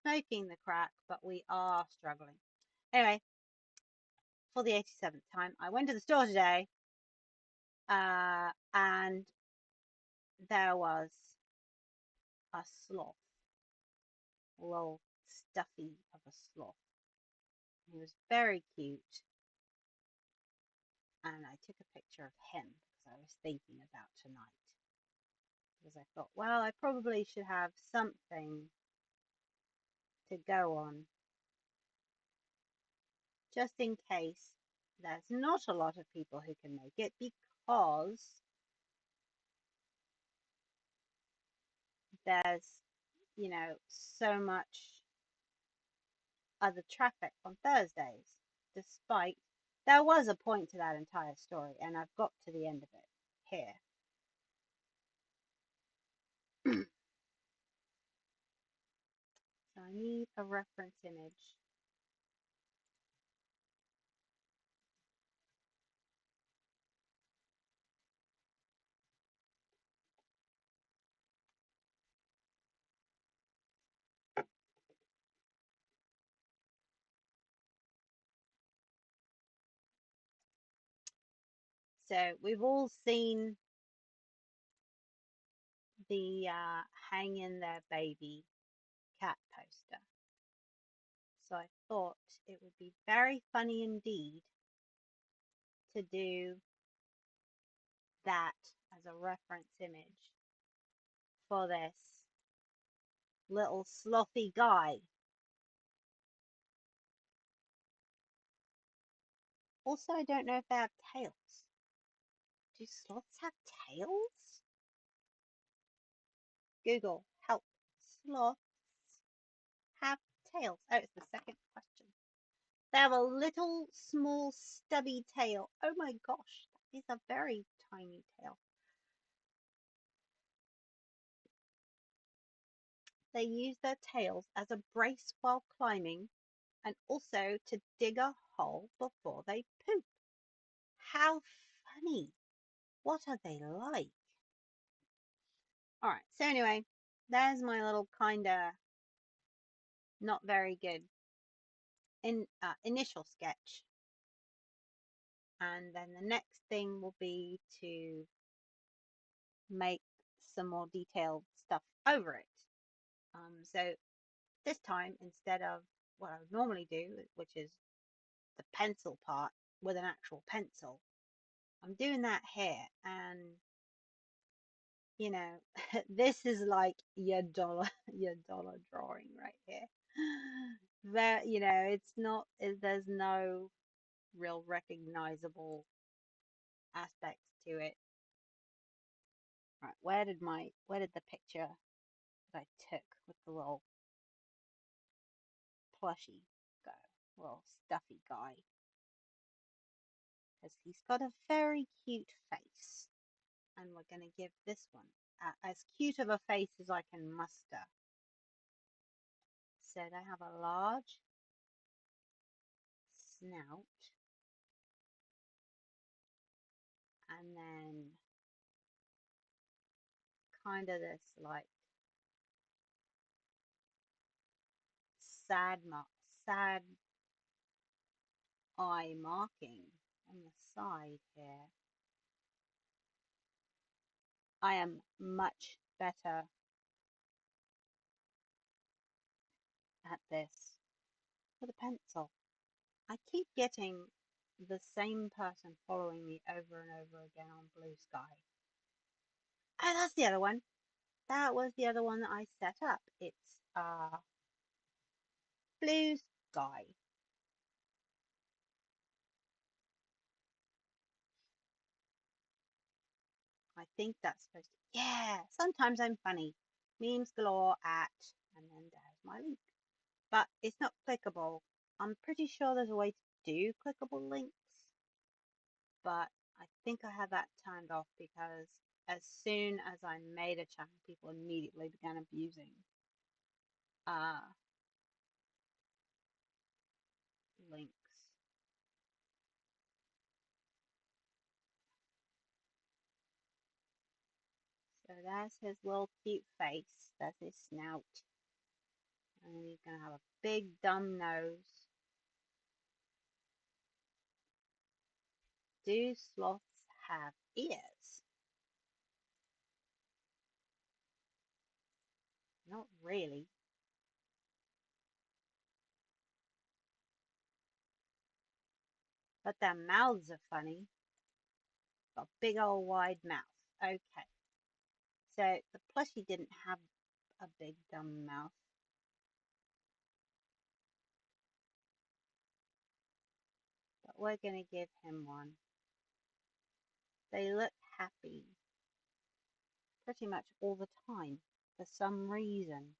smoking the crack, but we are struggling. Anyway, for the 87th time, I went to the store today, and there was a sloth, a little stuffy of a sloth. He was very cute, and I took a picture of him because I was thinking about tonight. Because I thought, well, I probably should have something to go on, just in case there's not a lot of people who can make it, because there's, you know, so much other traffic on Thursdays, despite there was a point to that entire story, and I've got to the end of it here. So I need a reference image. So we've all seen the hang in there baby cat poster. So I thought it would be very funny indeed to do that as a reference image for this little slothy guy. Also, I don't know if they have tails. Do sloths have tails? Google, help. Sloths have tails. Oh, it's the second question. They have a little, small, stubby tail. Oh my gosh, that is a very tiny tail. They use their tails as a brace while climbing and also to dig a hole before they poop. How funny. What are they like? Alright, so anyway, there's my little kinda not very good initial sketch. And then the next thing will be to make some more detailed stuff over it. So this time, instead of what I would normally do, which is the pencil part with an actual pencil, I'm doing that here. And you know, this is like your dollar drawing right here. That, you know, it's not, there's no real recognizable aspects to it. Right, where did the picture that I took with the little plushie go? Little stuffy guy. Because he's got a very cute face. And we're going to give this one as cute of a face as I can muster. So they have a large snout, And then kind of this like sad eye marking on the side here. I am much better at this with a pencil. I keep getting the same person following me over and over again on Blue Sky. Oh, that's the other one. That was the other one that I set up. It's Blue Sky. I think that's supposed to. Yeah, sometimes I'm funny. Memes galore at, and then there's my link. But it's not clickable. I'm pretty sure there's a way to do clickable links, but I think I had that turned off because as soon as I made a channel, people immediately began abusing uh, links. So there's his little cute face. That's his snout. And then he's going to have a big dumb nose. Do sloths have ears? Not really. But their mouths are funny. Got a big old wide mouth. Okay. So the plushie didn't have a big dumb mouth. But we're going to give him one. They look happy pretty much all the time for some reason.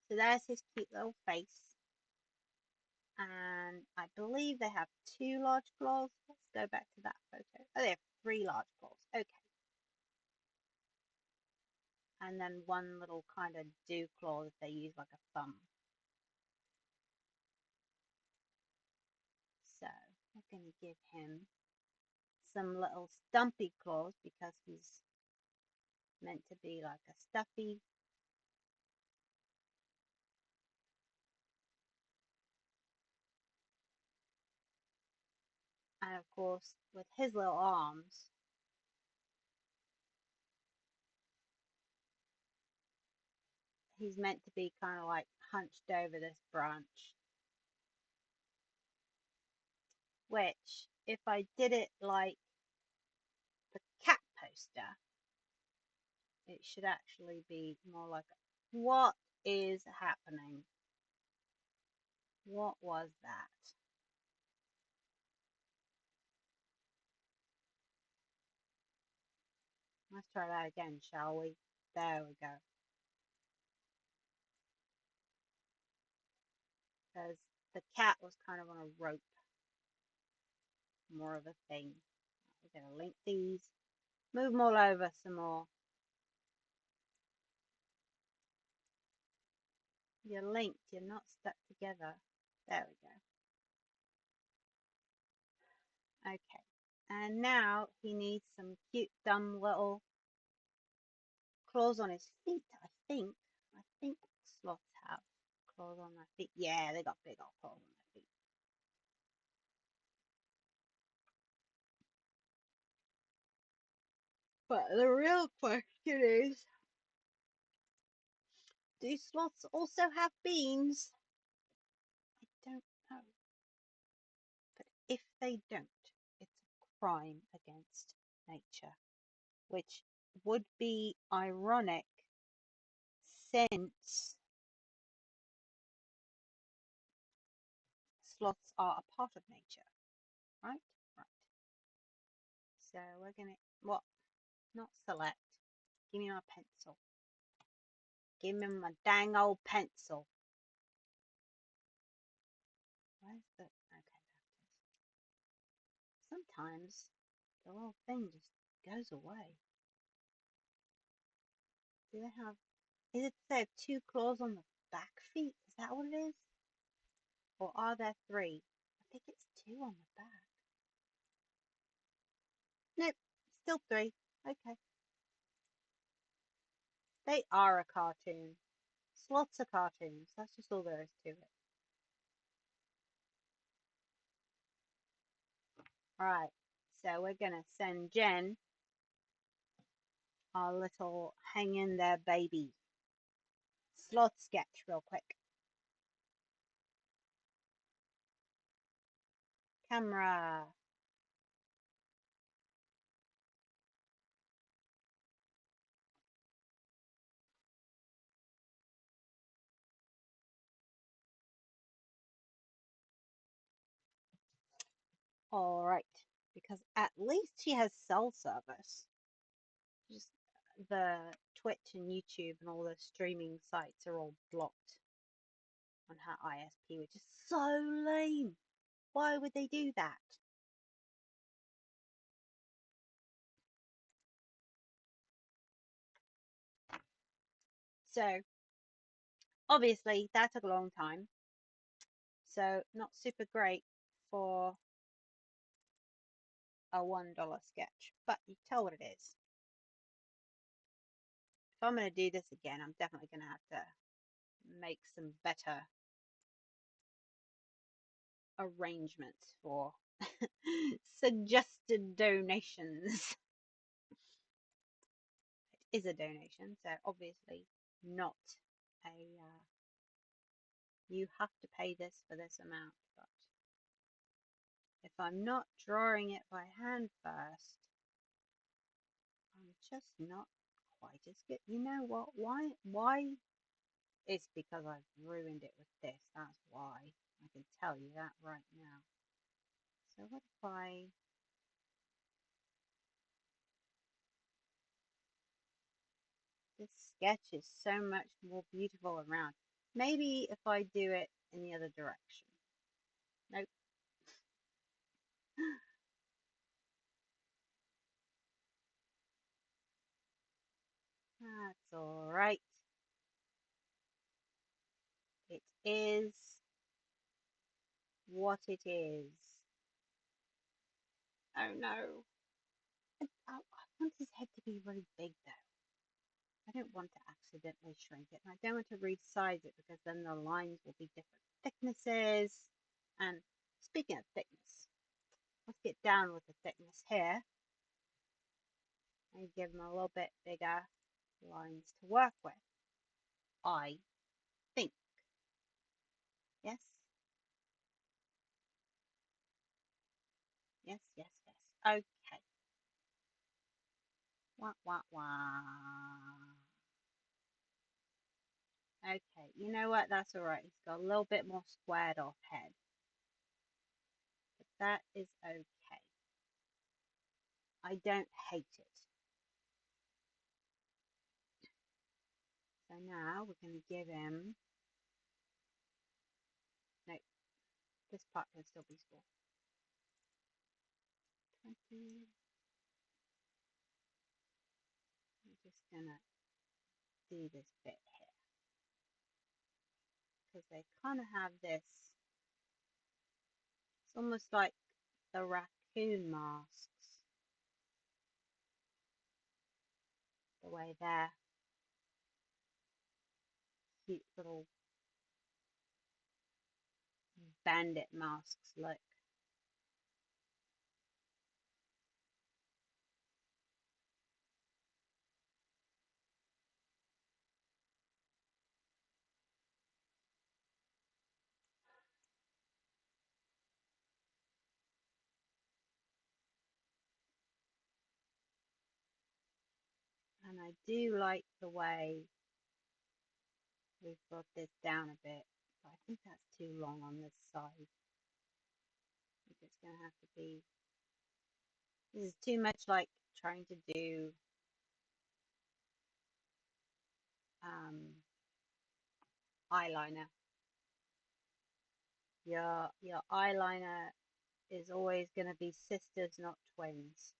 So there's his cute little face. And I believe they have 2 large claws. Let's go back to that photo. Oh, they have 3 large claws. Okay. And then one little kind of dew claw that they use like a thumb. So we're going to give him some little stumpy claws because he's meant to be like a stuffy. And of course, with his little arms, he's meant to be kind of like hunched over this branch. Which, if I did it like the cat poster, it should actually be more like, what is happening? What was that? Let's try that again, shall we? There we go. Because the cat was kind of on a rope. More of a thing. We're going to link these. Move them all over some more. You're linked. You're not stuck together. There we go. Okay. And now he needs some cute, dumb little claws on his feet, I think. I think sloths have claws on their feet. Yeah, they got big old claws on their feet. But the real question is, do sloths also have beans? I don't know. But if they don't, it's a crime against nature, which would be ironic since sloths are a part of nature, right? Right. So we're gonna, what? Not select. Give me my pencil. Give me my dang old pencil. Where's the, okay, sometimes the little thing just goes away. Do they have, is it they have 2 claws on the back feet? Is that what it is? Or are there 3? I think it's 2 on the back. Nope, still 3. Okay. They are a cartoon. Slots are cartoons. That's just all there is to it. Right. So we're going to send Jen our little hang in there baby slot sketch real quick. Camera. All right. Because at least she has cell service. Just the Twitch and YouTube and all the streaming sites are all blocked on her ISP, which is so lame. Why would they do that? So obviously that took a long time. So not super great for a $1 sketch, but you tell what it is. If I'm going to do this again, I'm definitely going to have to make some better arrangements for suggested donations. It is a donation, so obviously not a you have to pay this for this amount, but if I'm not drawing it by hand first, I'm just not quite as good. You know what? Why? It's because I've ruined it with this. That's why. I can tell you that right now. So what if I... This sketch is so much more beautiful around. Maybe if I do it in the other direction. Nope. That's alright. It is what it is. Oh no. I want his head to be really big though. I don't want to accidentally shrink it. And I don't want to resize it because then the lines will be different thicknesses. And speaking of thickness, let's get down with the thickness here and give them a little bit bigger lines to work with. I think. Yes? Yes, yes, yes. Okay. Wah, wah, wah. Okay, you know what? That's alright. He's got a little bit more squared off head. But that is okay. I don't hate it. So now we're going to give him... No, this part can still be small. 20. I'm just going to do this bit here. Because they kind of have this... It's almost like the raccoon masks. The way their cute little bandit masks look. And I do like the way we've brought this down a bit. But I think that's too long on this side. I think it's going to have to be... This is too much like trying to do eyeliner. Your eyeliner is always going to be sisters, not twins.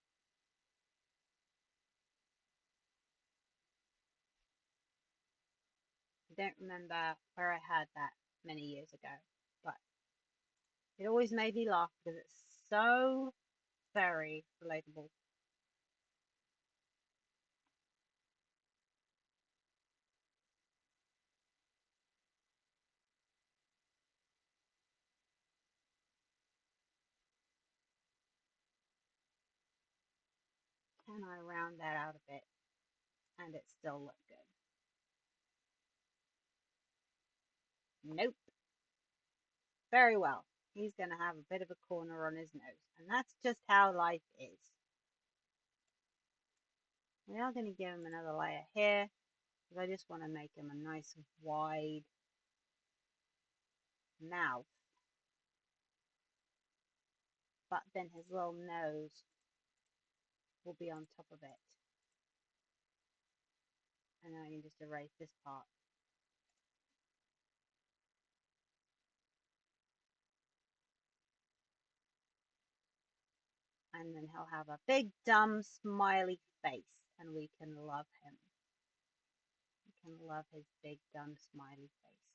I don't remember where I had that many years ago, but it always made me laugh because it's so very relatable. Can I round that out a bit and it still look good? Nope. Very well. He's going to have a bit of a corner on his nose. And that's just how life is. We are going to give him another layer here, because I just want to make him a nice wide mouth. But then his little nose will be on top of it. And then I can just erase this part. And then he'll have a big, dumb, smiley face, and we can love him. We can love his big, dumb, smiley face.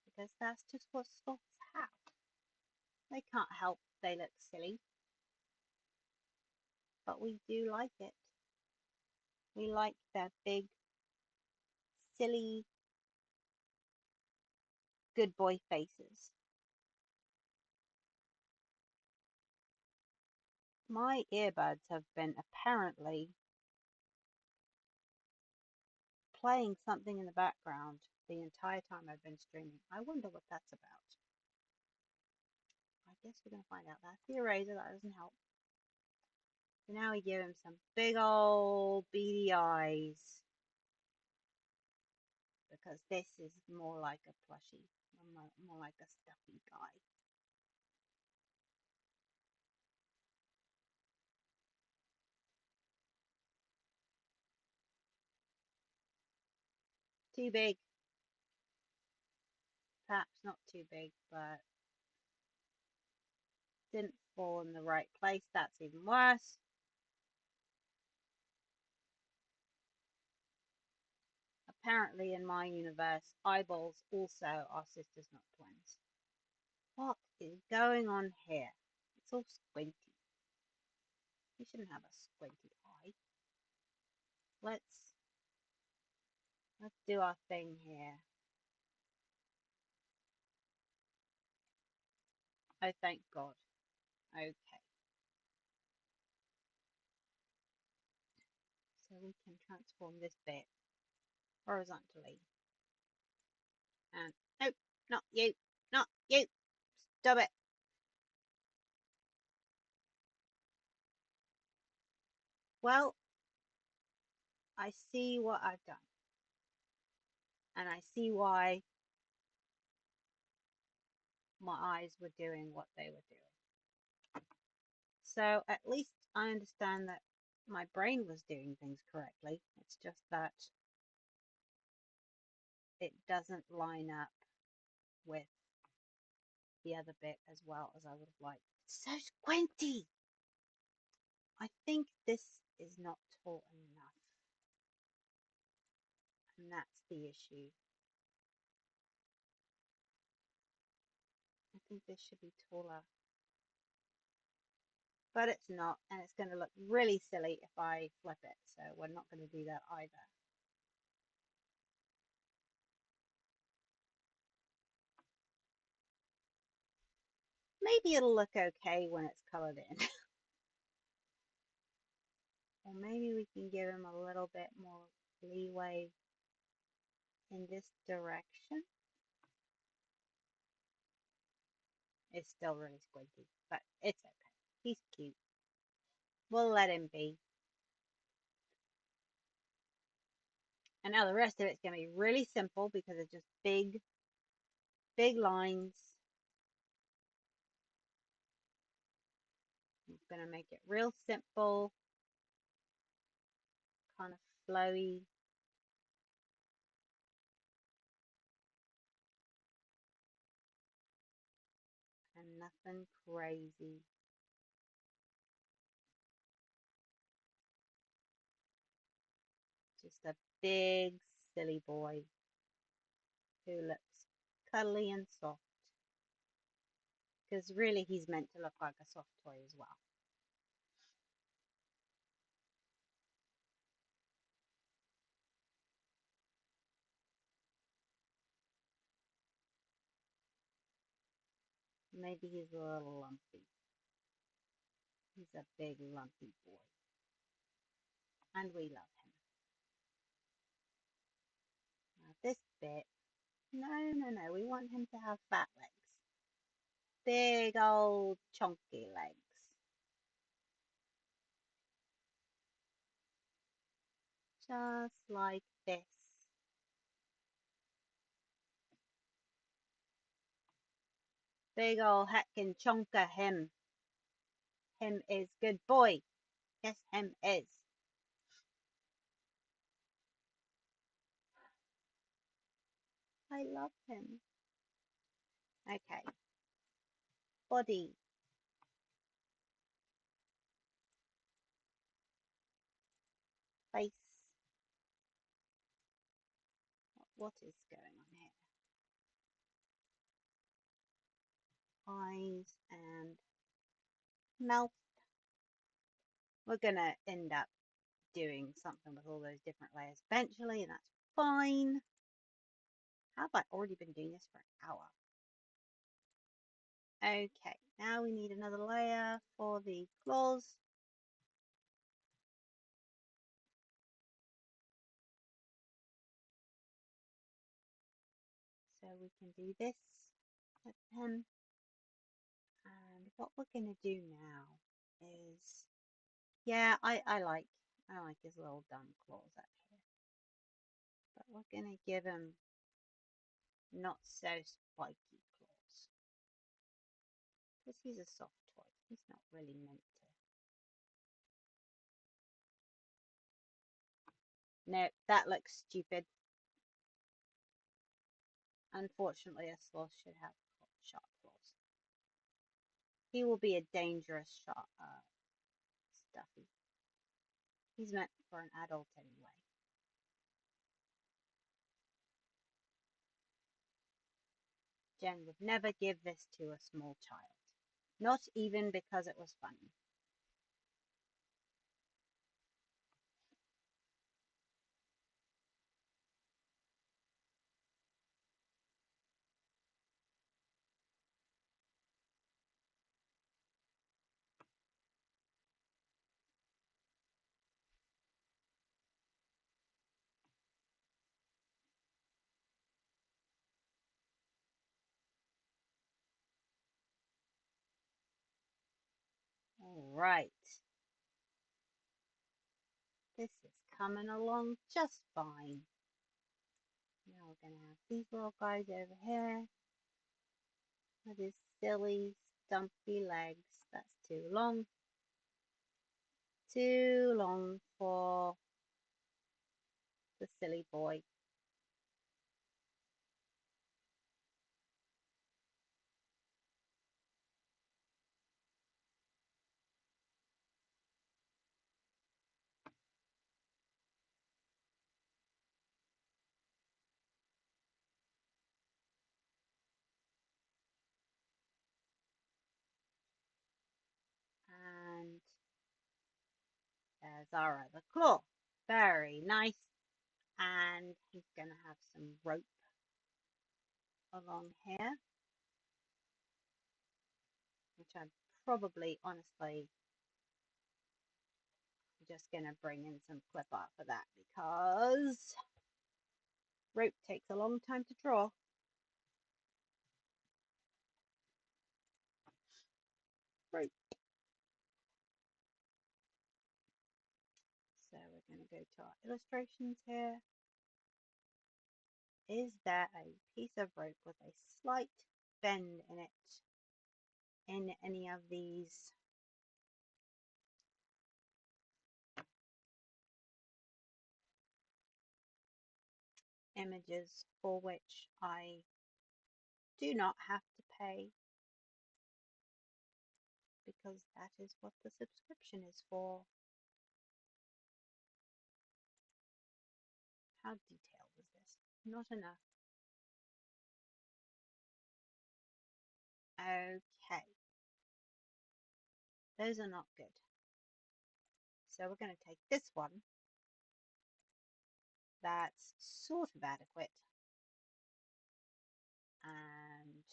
Because that's just what sloths have. They can't help they look silly. But we do like it. We like their big, silly, good boy faces. My earbuds have been apparently playing something in the background the entire time I've been streaming. I wonder what that's about. I guess we're going to find out. That's the eraser. That doesn't help. So now we give him some big old beady eyes. Because this is more like a plushie. More like a stuffy guy. Too big. Perhaps not too big, but didn't fall in the right place. That's even worse. Apparently in my universe, eyeballs also are sisters, not twins. What is going on here? It's all squinty. You shouldn't have a squinty eye. Let's do our thing here. Oh, thank God. Okay. So we can transform this bit horizontally. And nope, not you, not you. Stop it. Well, I see what I've done. And I see why my eyes were doing what they were doing. So at least I understand that my brain was doing things correctly. It's just that it doesn't line up with the other bit as well as I would have liked. It's so squinty! I think this is not tall enough. And that's the issue. I think this should be taller. But it's not, and it's going to look really silly if I flip it, so we're not going to do that either. Maybe it'll look okay when it's colored in. Or maybe we can give him a little bit more leeway in this direction. It's still really squinty, but it's okay. He's cute. We'll let him be. And now the rest of it's going to be really simple because it's just big, big lines. I'm going to make it real simple, kind of flowy. And nothing crazy. Just a big, silly boy who looks cuddly and soft. Because really he's meant to look like a soft toy as well. Maybe he's a little lumpy. He's a big lumpy boy. and we love him. Now this bit, no, we want him to have fat legs. Big old chunky legs. Just like this. Big old heckin' chunker him. Him is good boy. Yes, him is. I love him. Okay. Body. Face. What is going on here? Eyes and mouth. We're gonna end up doing something with all those different layers eventually, and that's fine. How have I already been doing this for an hour? Okay, now we need another layer for the claws. So we can do this with him. And what we're going to do now is, yeah, I like his little dumb claws up here. But we're going to give him not so spiky claws. Because he's a soft toy. He's not really meant to. No, that looks stupid. Unfortunately, a sloth should have sharp claws. He will be a dangerous stuffy. He's meant for an adult anyway. Jen would never give this to a small child. Not even because it was funny. All right. This is coming along just fine. Now we're going to have these little guys over here with his silly, stumpy legs. That's too long. Too long for the silly boy. And there's our other claw. Very nice. And he's going to have some rope along here, which I'm probably, honestly, just going to bring in some clip art for that because rope takes a long time to draw. Rope. So we're going to go to our illustrations here. Is there a piece of rope with a slight bend in it in any of these images for which I do not have to pay, because that is what the subscription is for? How detailed is this? Not enough. Okay. Those are not good. So we're going to take this one that's sort of adequate and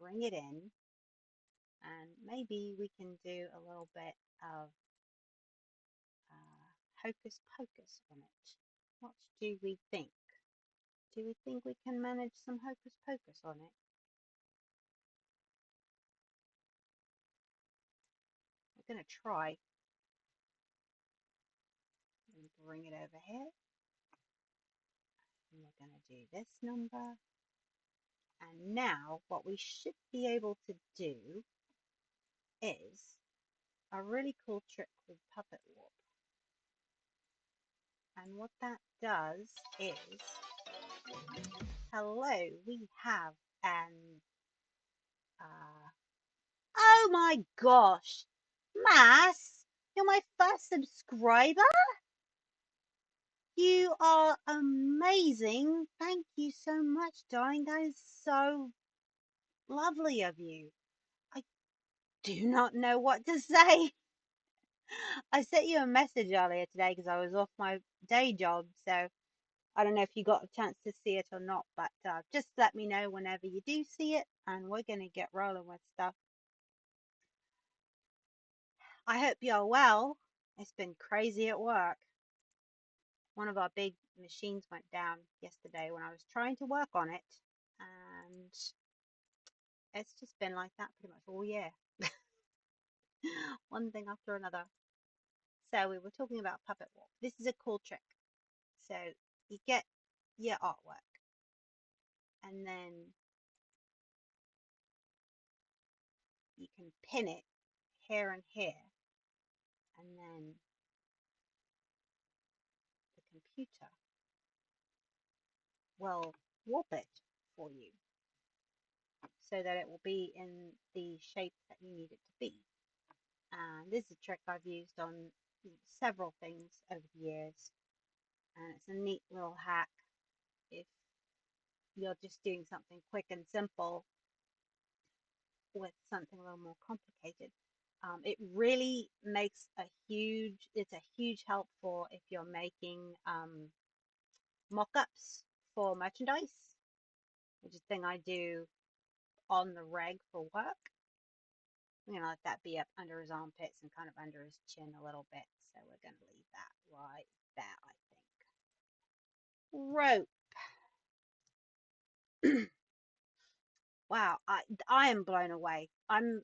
bring it in, and maybe we can do a little bit of hocus pocus on it. What do we think? Do we think we can manage some hocus pocus on it? We're going to try. Bring it over here. And we're going to do this number. And now what we should be able to do is a really cool trick with Puppet Warp. And what that does is, hello, we have an, oh my gosh, Mass, you're my first subscriber? You are amazing. Thank you so much, darling. That is so lovely of you. I do not know what to say. I sent you a message earlier today because I was off my day job, so I don't know if you got a chance to see it or not, but just let me know whenever you do see it, and we're going to get rolling with stuff. I hope you're well. It's been crazy at work. One of our big machines went down yesterday when I was trying to work on it, and it's just been like that pretty much all year. One thing after another. So we were talking about Puppet Walk. This is a cool trick. So you get your artwork, and then you can pin it here and here, and then the computer will warp it for you so that it will be in the shape that you need it to be. And this is a trick I've used on several things over the years, and it's a neat little hack if you're just doing something quick and simple with something a little more complicated. It really makes it's a huge help for if you're making mock-ups for merchandise, which is a thing I do on the reg for work. I'm gonna let that be up under his armpits and kind of under his chin a little bit. So we're gonna leave that right there, I think. Rope. Wow, I am blown away. I'm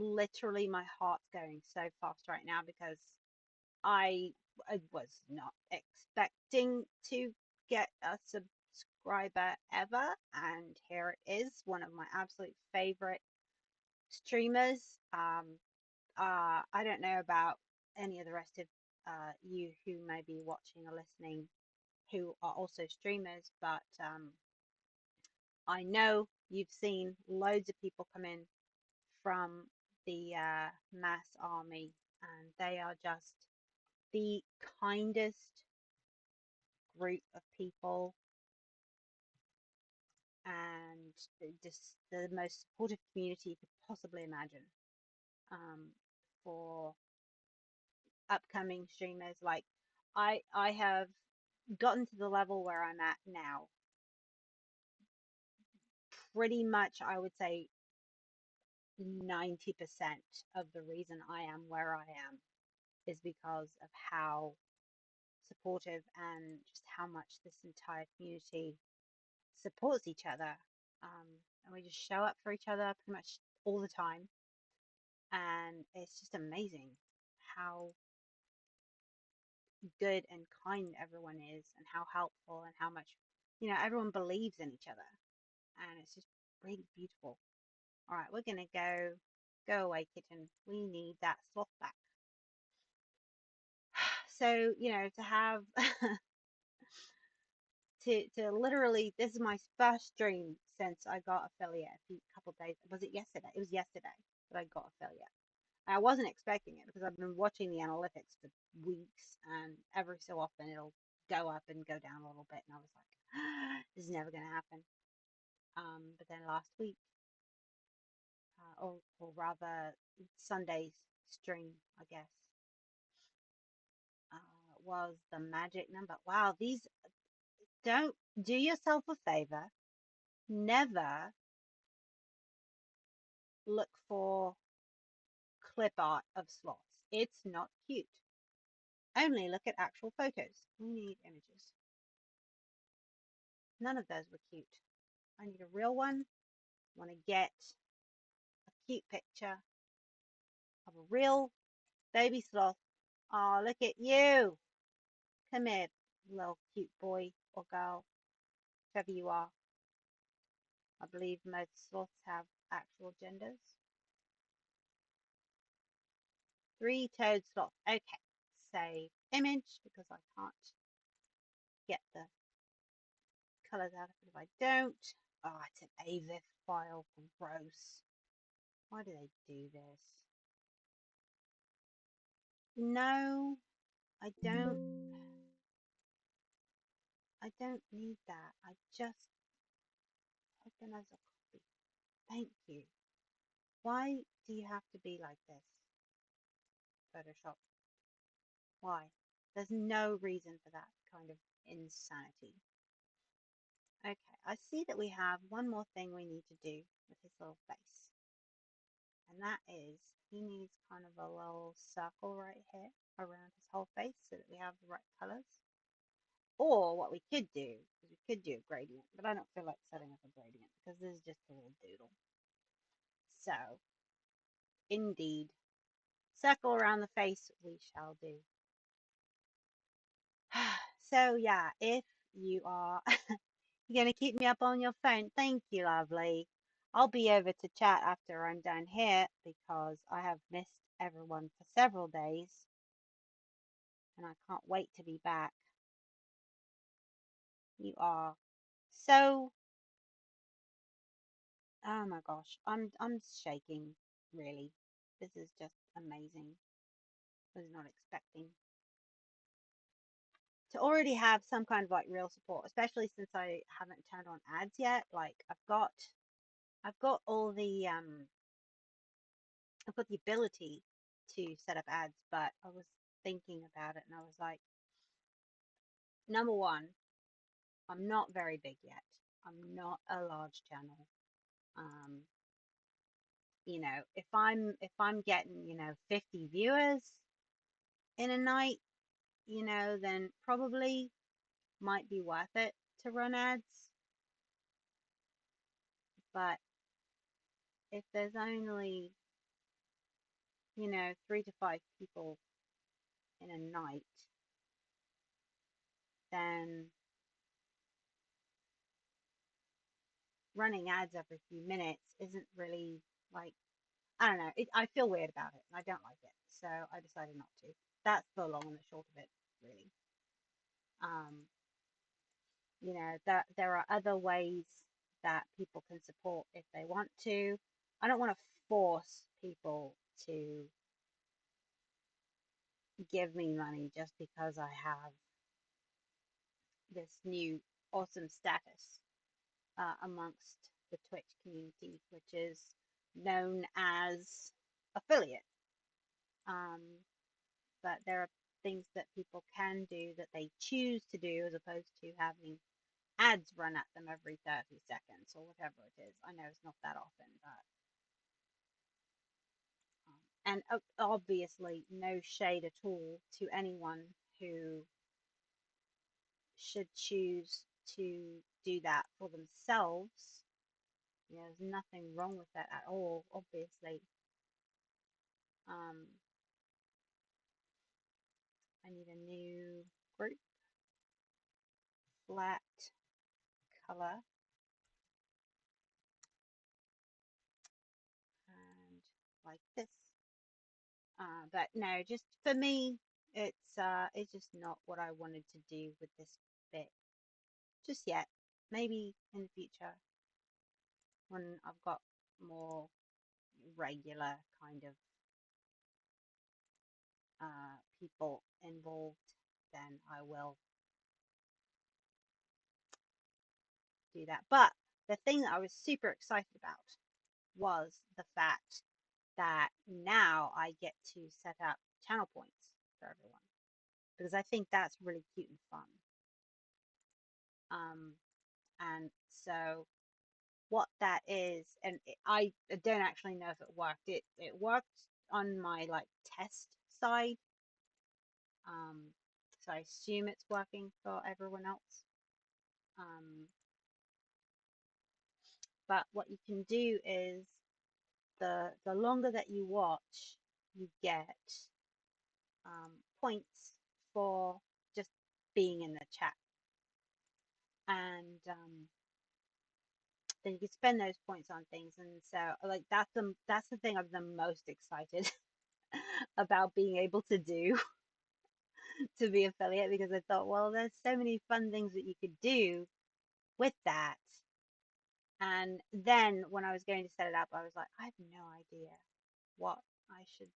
literally, my heart's going so fast right now because I was not expecting to get a subscriber ever, and here it is, one of my absolute favorite streamers. I don't know about any of the rest of you who may be watching or listening who are also streamers, but I know you've seen loads of people come in from the mass army, and they are just the kindest group of people and just the most supportive community you could possibly imagine for upcoming streamers. Like I have gotten to the level where I'm at now. Pretty much, I would say 90% of the reason I am where I am is because of how supportive and just how much this entire community supports each other. And we just show up for each other pretty much all the time. And it's just amazing how good and kind everyone is, and how helpful, and how much, everyone believes in each other. And it's just really beautiful. All right, we're going to go away, kitten. We need that sloth back. So, to have to literally, this is my first stream since I got affiliate a couple of days. Was it yesterday? It was yesterday that I got affiliate. I wasn't expecting it because I've been watching the analytics for weeks, and every so often it'll go up and go down a little bit, and I was like, this is never going to happen. But then last week, or rather Sunday's stream, I guess, was the magic number. Wow, these, don't do yourself a favor. Never look for clip art of sloths. It's not cute. Only look at actual photos. We need images. None of those were cute. I need a real one. I want to get a cute picture of a real baby sloth. Oh, look at you. Come here, little cute boy or girl, whoever you are. I believe most sloths have actual genders. Three-toed sloth. Okay, save image because I can't get the colours out of it if I don't. Oh, it's an AVIF file. Gross. Why do they do this? No, I don't. I don't need that. I just open as a copy. Thank you. Why do you have to be like this, Photoshop? Why? There's no reason for that kind of insanity. Okay, I see that we have one more thing we need to do with his little face. And that is, he needs kind of a little circle right here around his whole face so that we have the right colours. Or what we could do, is we could do a gradient, but I don't feel like setting up a gradient because this is just a little doodle. So, indeed, circle around the face we shall do. So yeah, if you are you're going to keep me up on your phone, thank you, lovely. I'll be over to chat after I'm done here because I have missed everyone for several days and I can't wait to be back. You are so, oh my gosh, I'm shaking, really. This is just amazing. I was not expecting to already have some kind of like real support, especially since I haven't turned on ads yet. Like I've got all the I've got the ability to set up ads, but I was thinking about it and I was like, number one, I'm not very big yet. I'm not a large channel. Um, if I'm getting, 50 viewers in a night, then probably might be worth it to run ads. But if there's only, 3 to 5 people in a night, then running ads every few minutes isn't really like, I don't know. I feel weird about it and I don't like it. So I decided not to. That's the long and the short of it, really. Um, there are other ways that people can support if they want to. I don't want to force people to give me money just because I have this new awesome status amongst the Twitch community, which is known as affiliate. Um, but there are things that people can do that they choose to do as opposed to having ads run at them every 30 seconds or whatever it is. I know it's not that often, but and obviously no shade at all to anyone who should choose to do that for themselves. There's nothing wrong with that at all, obviously. um, I need a new group, flat color, and like this. But no, just for me, it's just not what I wanted to do with this bit just yet. Maybe in the future when I've got more regular kind of people involved, then I will do that. But the thing that I was super excited about was the fact that now I get to set up channel points for everyone because I think that's really cute and fun. And so what that is, and I don't actually know if it worked. It worked on my like test side, So I assume it's working for everyone else. But what you can do is the longer that you watch, you get points for just being in the chat, and then you can spend those points on things. And so, like, that's the thing I'm the most excited about being able to do to be affiliate, because I thought, well, there's so many fun things that you could do with that. And then when I was going to set it up, I was like, I have no idea what I should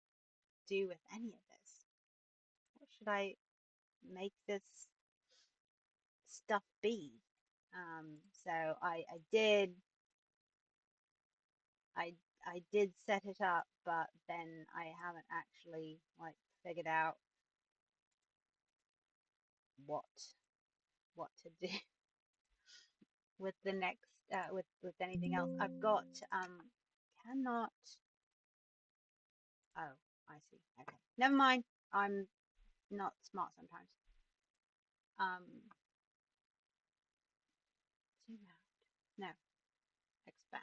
do with any of this. What should I make this stuff be? So I did I did set it up, but then I haven't actually like figured out what to do with the next with anything else. I've got cannot. Oh, I see. Okay, never mind. I'm not smart sometimes. Zoom out. No, expand.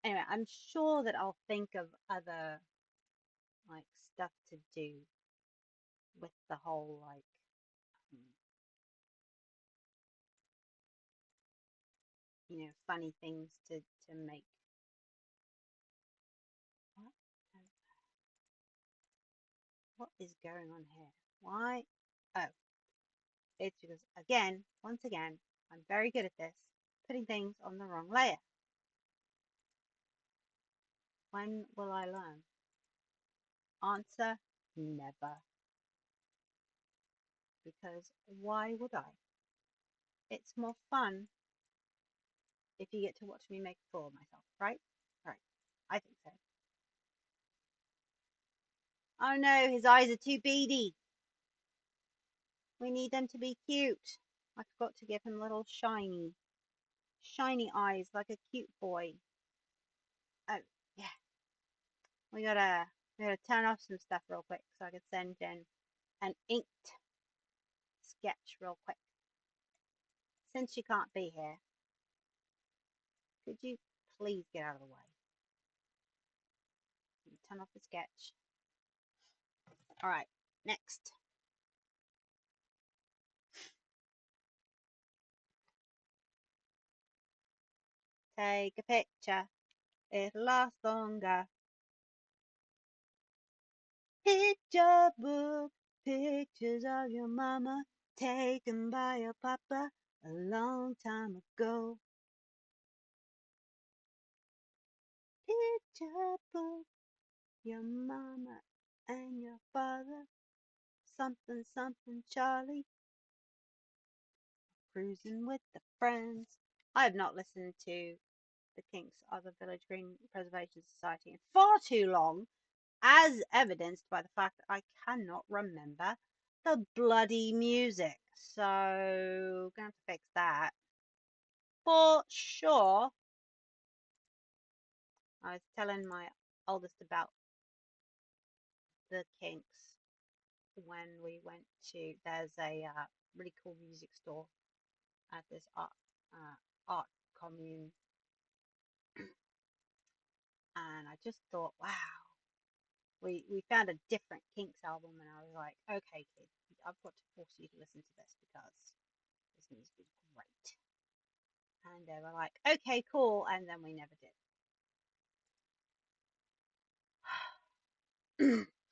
Anyway, I'm sure that I'll think of other like stuff to do with the whole like funny things to make. What? What is going on here? Why? Oh, it's because once again, I'm very good at this, putting things on the wrong layer. When will I learn? Answer, never. Because why would I? It's more fun if you get to watch me make a fool of myself, right? Right. I think so. Oh no, his eyes are too beady. We need them to be cute. I forgot to give him little shiny eyes like a cute boy. Oh, yeah. We gotta turn off some stuff real quick so I can send in an inked sketch real quick. Since you can't be here, could you please get out of the way? Turn off the sketch. All right, next. Take a picture. It'll last longer. Picture book. Pictures of your mama taken by your papa a long time ago. Picture book. Your mama and your father. Something, something, Charlie. Cruising with the friends. I have not listened to the Kinks of the Village Green Preservation Society in far too long, as evidenced by the fact that I cannot remember the bloody music. So, gonna have to fix that. For sure. I was telling my oldest about the Kinks when we went to, there's a really cool music store at this art commune, and I just thought, wow, we found a different Kinks album, and I was like, okay, kid, I've got to force you to listen to this because this music is great. And they were like, okay, cool, and then we never did.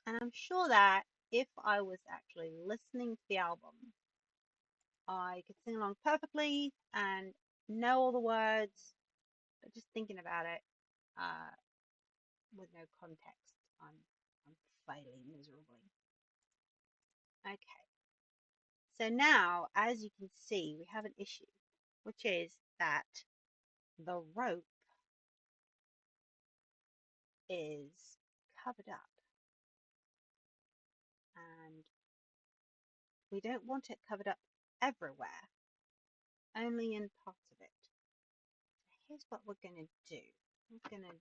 And I'm sure that if I was actually listening to the album, I could sing along perfectly and know all the words, but just thinking about it with no context, I'm failing miserably. Okay. So now, as you can see, we have an issue, which is that the rope is covered up, and we don't want it covered up everywhere, only in parts of it. So here's what we're going to do. We're going to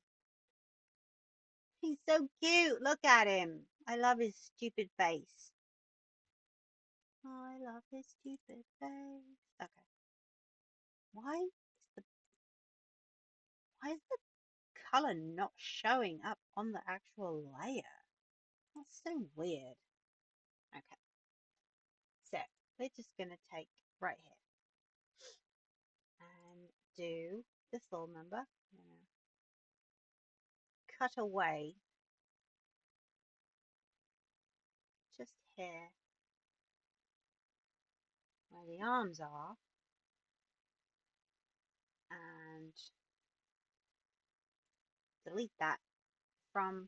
He's so cute. Look at him. I love his stupid face. I love his stupid face. Okay. Why the why is the color not showing up on the actual layer? That's so weird. Okay. So we're just gonna take right here and do this little number. I'm gonna cut away just here where the arms are and delete that from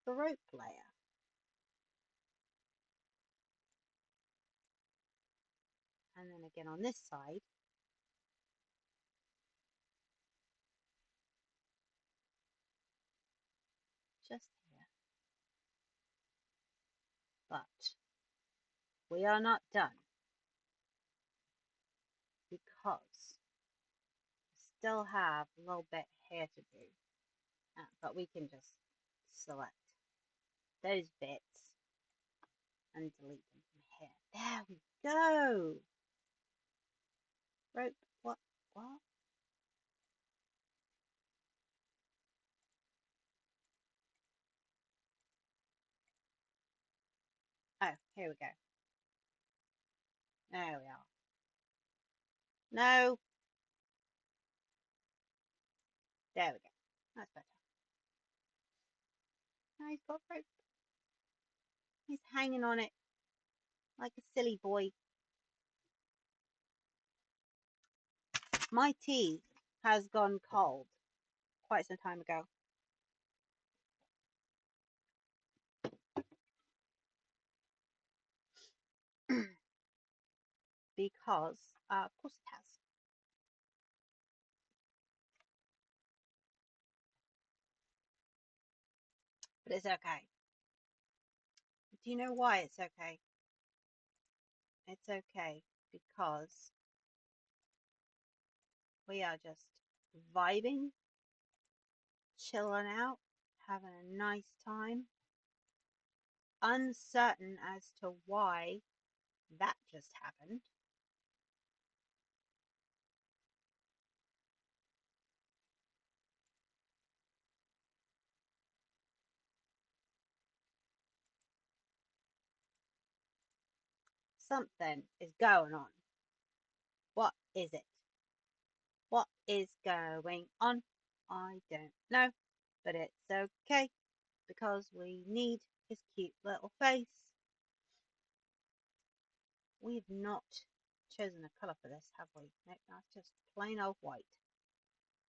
the rope layer. And then again on this side, just here. But we are not done because we still have a little bit here to do. But we can just select those bits and delete them from here. There we go. Rope, what? Oh, here we go. There we are. No. There we go. That's better. Now he's got rope. He's hanging on it like a silly boy. My tea has gone cold quite some time ago. Because, of course it has. But it's okay. Do you know why it's okay? It's okay because we are just vibing, chilling out, having a nice time, uncertain as to why that just happened. Something is going on. What is it? What is going on? I don't know, but it's okay because we need his cute little face. We have not chosen a colour for this, have we? No, that's just plain old white.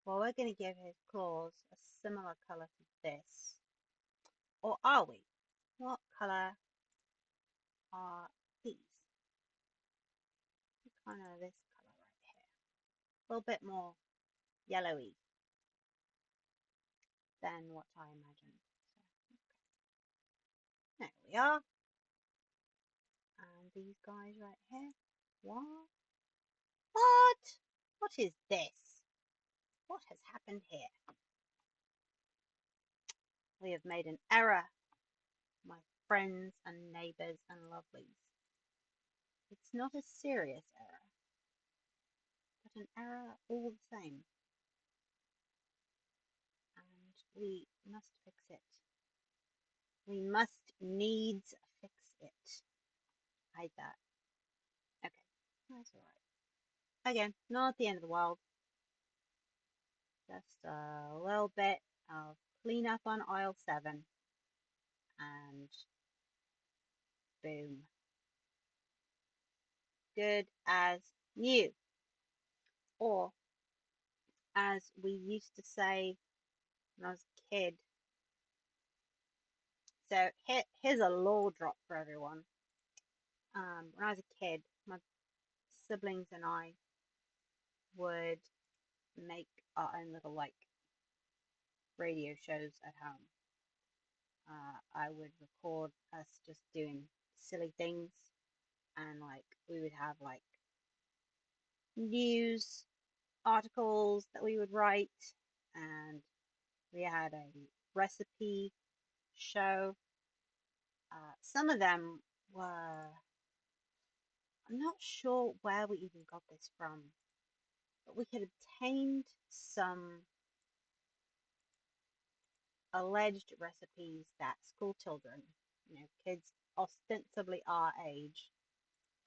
Well, we're going to give his claws a similar colour to this. Or are we? What colour are these? Kind of this colour right here. A little bit more yellowy than what I imagined. So, there we are. And these guys right here. What? What? What is this? What has happened here? We have made an error, my friends and neighbours and lovelies. It's not a serious error, but an error all the same. And we must fix it. We must needs fix it. Hide that. Okay, that's alright. Again, not the end of the world. Just a little bit of clean up on aisle 7. And boom. Good as new. Or, as we used to say when I was a kid. So here's a law drop for everyone. When I was a kid, my siblings and I would make our own little like radio shows at home. I would record us just doing silly things, and like we would have like news articles that we would write, and we had a recipe show. Some of them were, I'm not sure where we even got this from, but we had obtained some alleged recipes that school children, kids ostensibly our age,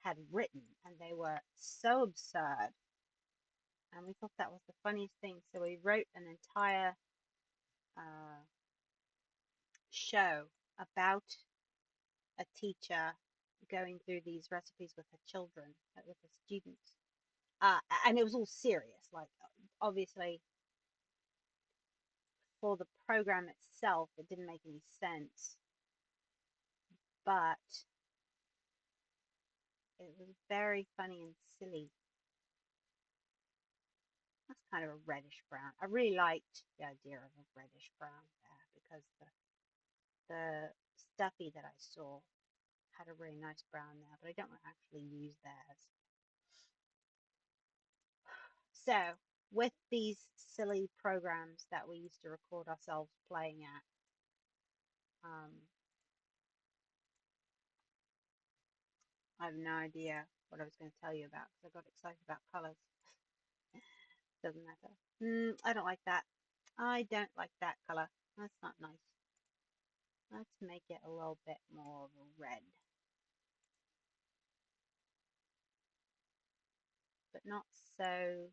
had written, and they were so absurd. And we thought that was the funniest thing. So we wrote an entire show about a teacher going through these recipes with her children, with her students. And it was all serious. Like, obviously, for the program itself, it didn't make any sense. But it was very funny and silly. That's kind of a reddish brown. I really liked the idea of a reddish brown there because the stuffy that I saw had a really nice brown there, but I don't want to actually use theirs. So, with these silly programs that we used to record ourselves playing at, I have no idea what I was going to tell you about because I got excited about colours. Doesn't matter. I don't like that. I don't like that colour. That's not nice. Let's make it a little bit more of a red. But not so.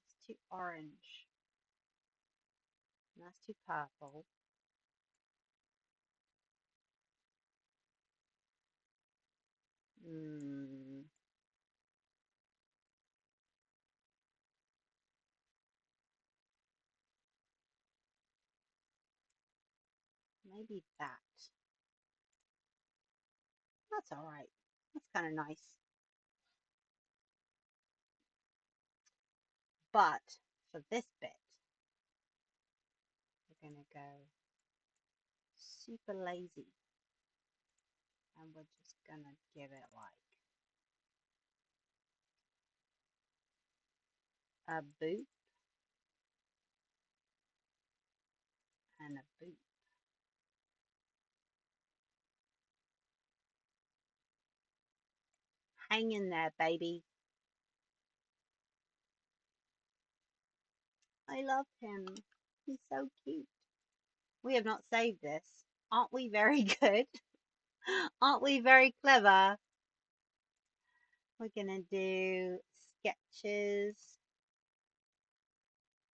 It's too orange. And that's too purple. Maybe that. That's all right. That's kind of nice. But for this bit, we're going to go super lazy. And we're just going to give it like a boop and a boop. Hang in there, baby. I love him. He's so cute. We have not saved this. Aren't we very good? Aren't we very clever? We're going to do sketches.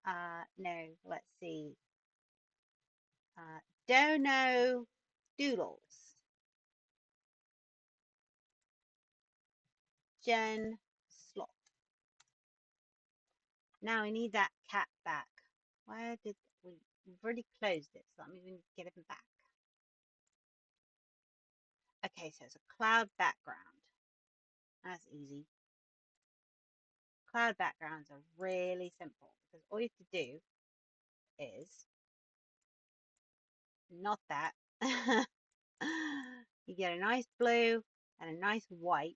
No, let's see. Dono Doodles. Jen Sloth. Now we need that cat back. Where did we've already closed it, so that means we need to get him back. Okay, so it's a cloud background. That's easy. Cloud backgrounds are really simple because all you have to do is not that. You get a nice blue and a nice white,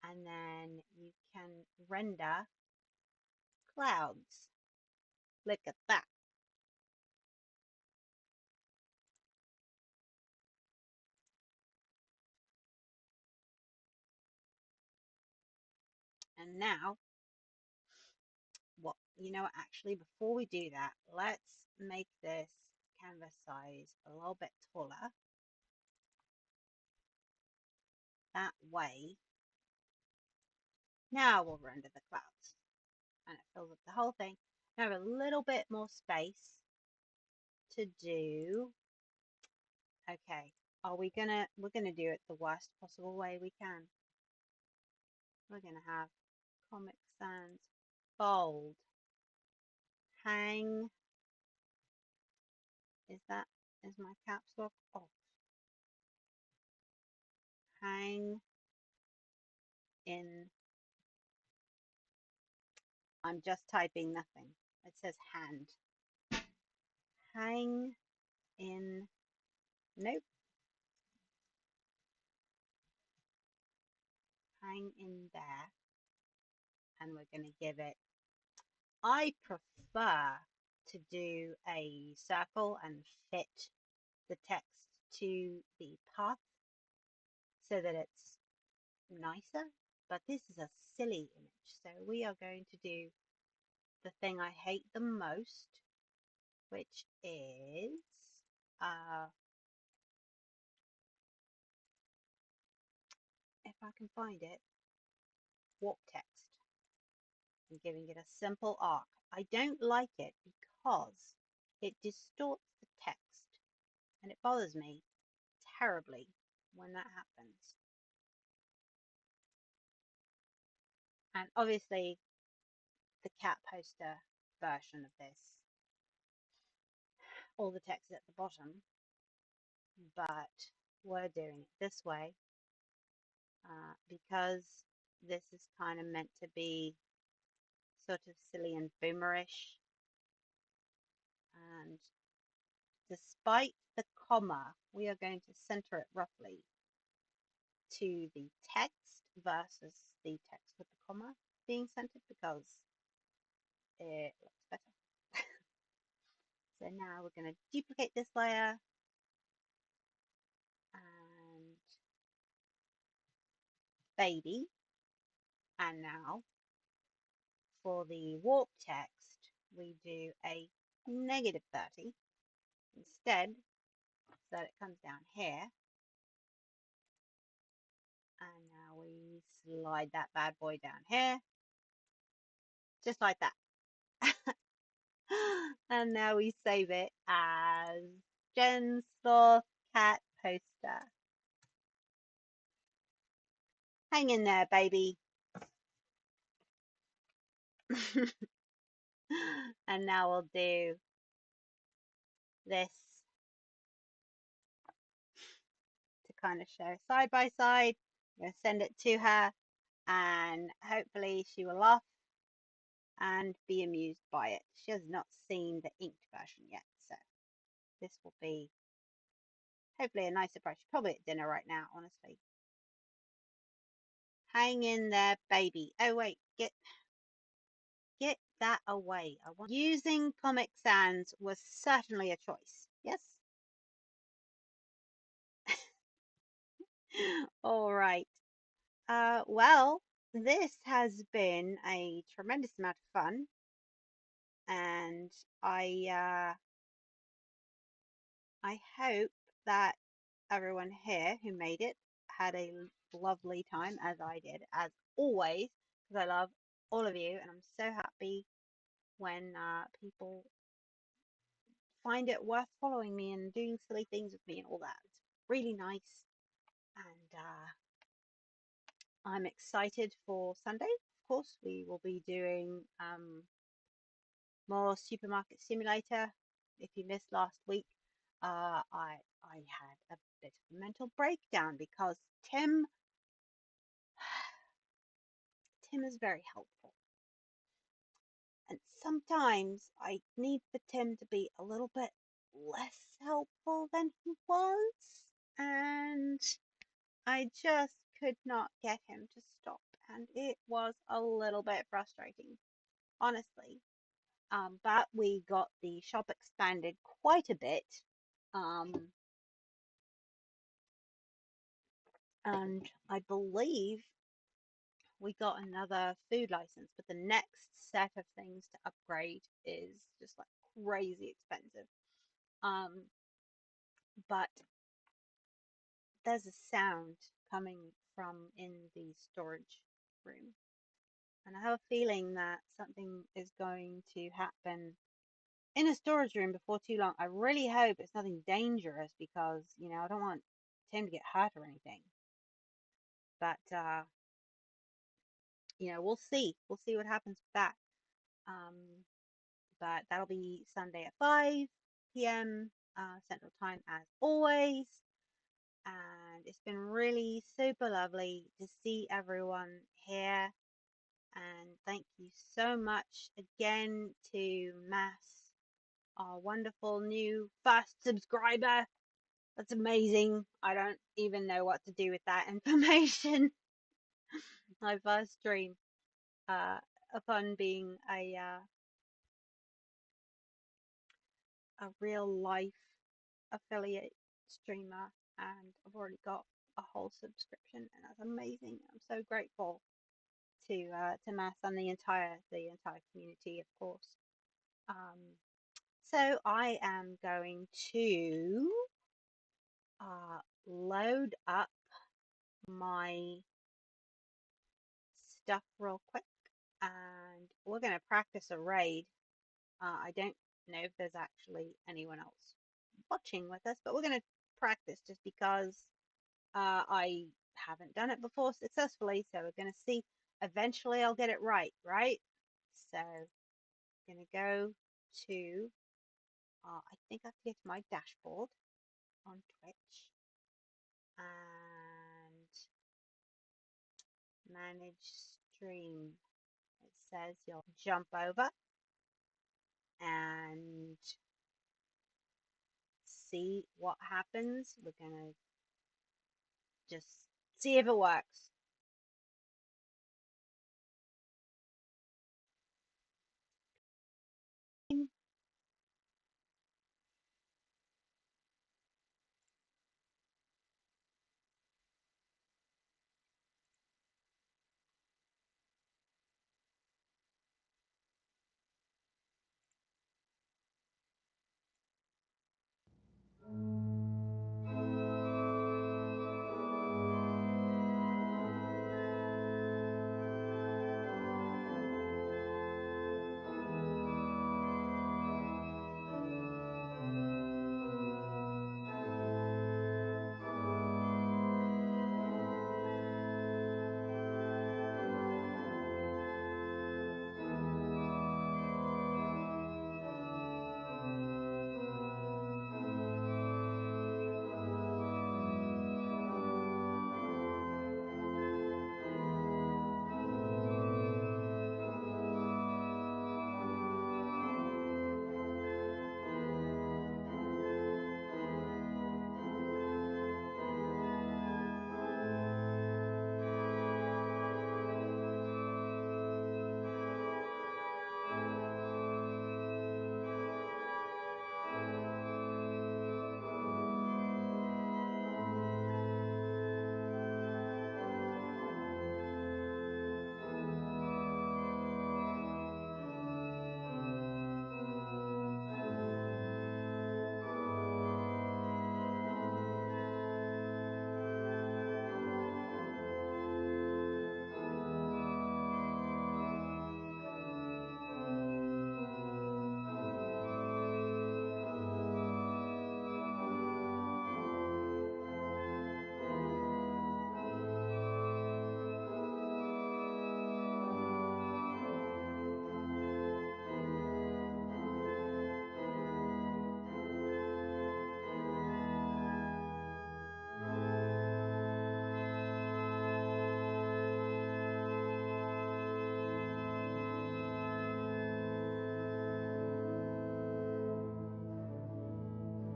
and then you can render clouds. Look at that. And now, actually, before we do that, let's make this canvas size a little bit taller. That way, now we'll render the clouds. And it fills up the whole thing. Now a little bit more space to do. Okay, we're gonna do it the worst possible way we can. We're gonna have Comic Sans bold. Hang. Is my caps lock off? Hang in. I'm just typing nothing. It says hand. Hang in. Nope. Hang in there. and we're going to give it, I prefer to do a circle and fit the text to the path so that it's nicer, but this is a silly image, so we are going to do the thing I hate the most, which is if I can find it, warp text. I'm giving it a simple arc. I don't like it because it distorts the text and it bothers me terribly when that happens. And obviously the cat poster version of this, all the text is at the bottom, but we're doing it this way because this is kind of meant to be sort of silly and boomerish. And despite the comma, we are going to center it roughly to the text versus the text with the comma being centered because it looks better. So now we're going to duplicate this layer and baby. And now for the warp text, we do a -30 instead, so that it comes down here. And now we slide that bad boy down here, just like that. And now we save it as Jen's Sloth Cat Poster. Hang in there, baby. And now we'll do this to kind of show side by side. I'm going to send it to her and hopefully she will laugh and be amused by it. She has not seen the inked version yet, so this will be hopefully a nice surprise. She's probably at dinner right now, honestly. Hang in there, baby. Oh wait, get that away. Using Comic Sans was certainly a choice. Yes. All right. Well, this has been a tremendous amount of fun, and I hope that everyone here who made it had a lovely time, as I did, as always, because I love all of you, and I'm so happy when people find it worth following me and doing silly things with me and all that. It's really nice, and I'm excited for Sunday. Of course, we will be doing more Supermarket Simulator. If you missed last week, I had a bit of a mental breakdown because Tim is very helpful, and sometimes I need for Tim to be a little bit less helpful than he was, and I just could not get him to stop, and it was a little bit frustrating, honestly. But we got the shop expanded quite a bit, and I believe we got another food license, but the next set of things to upgrade is just like crazy expensive. But there's a sound coming from in the storage room, and I have a feeling that something is going to happen in a storage room before too long. I really hope it's nothing dangerous because, you know, I don't want Tim to get hurt or anything. But you know, we'll see. We'll see what happens with that. But that'll be Sunday at 5 p.m. Central Time as always. And it's been really super lovely to see everyone here. And thank you so much again to Mass, our wonderful new first subscriber. That's amazing. I don't even know what to do with that information. My first stream. upon being a real life affiliate streamer, and I've already got a whole subscription, and that's amazing. I'm so grateful to Mass and the entire community, of course. So I am going to load up my stuff real quick, and we're going to practice a raid. I don't know if there's actually anyone else watching with us, but we're going to practice just because I haven't done it before successfully, so we're going to see. Eventually I'll get it right? So I'm going to go to, I think I have to get to my dashboard on Twitch and manage stream. It says you'll jump over and see what happens. We're going to just see if it works.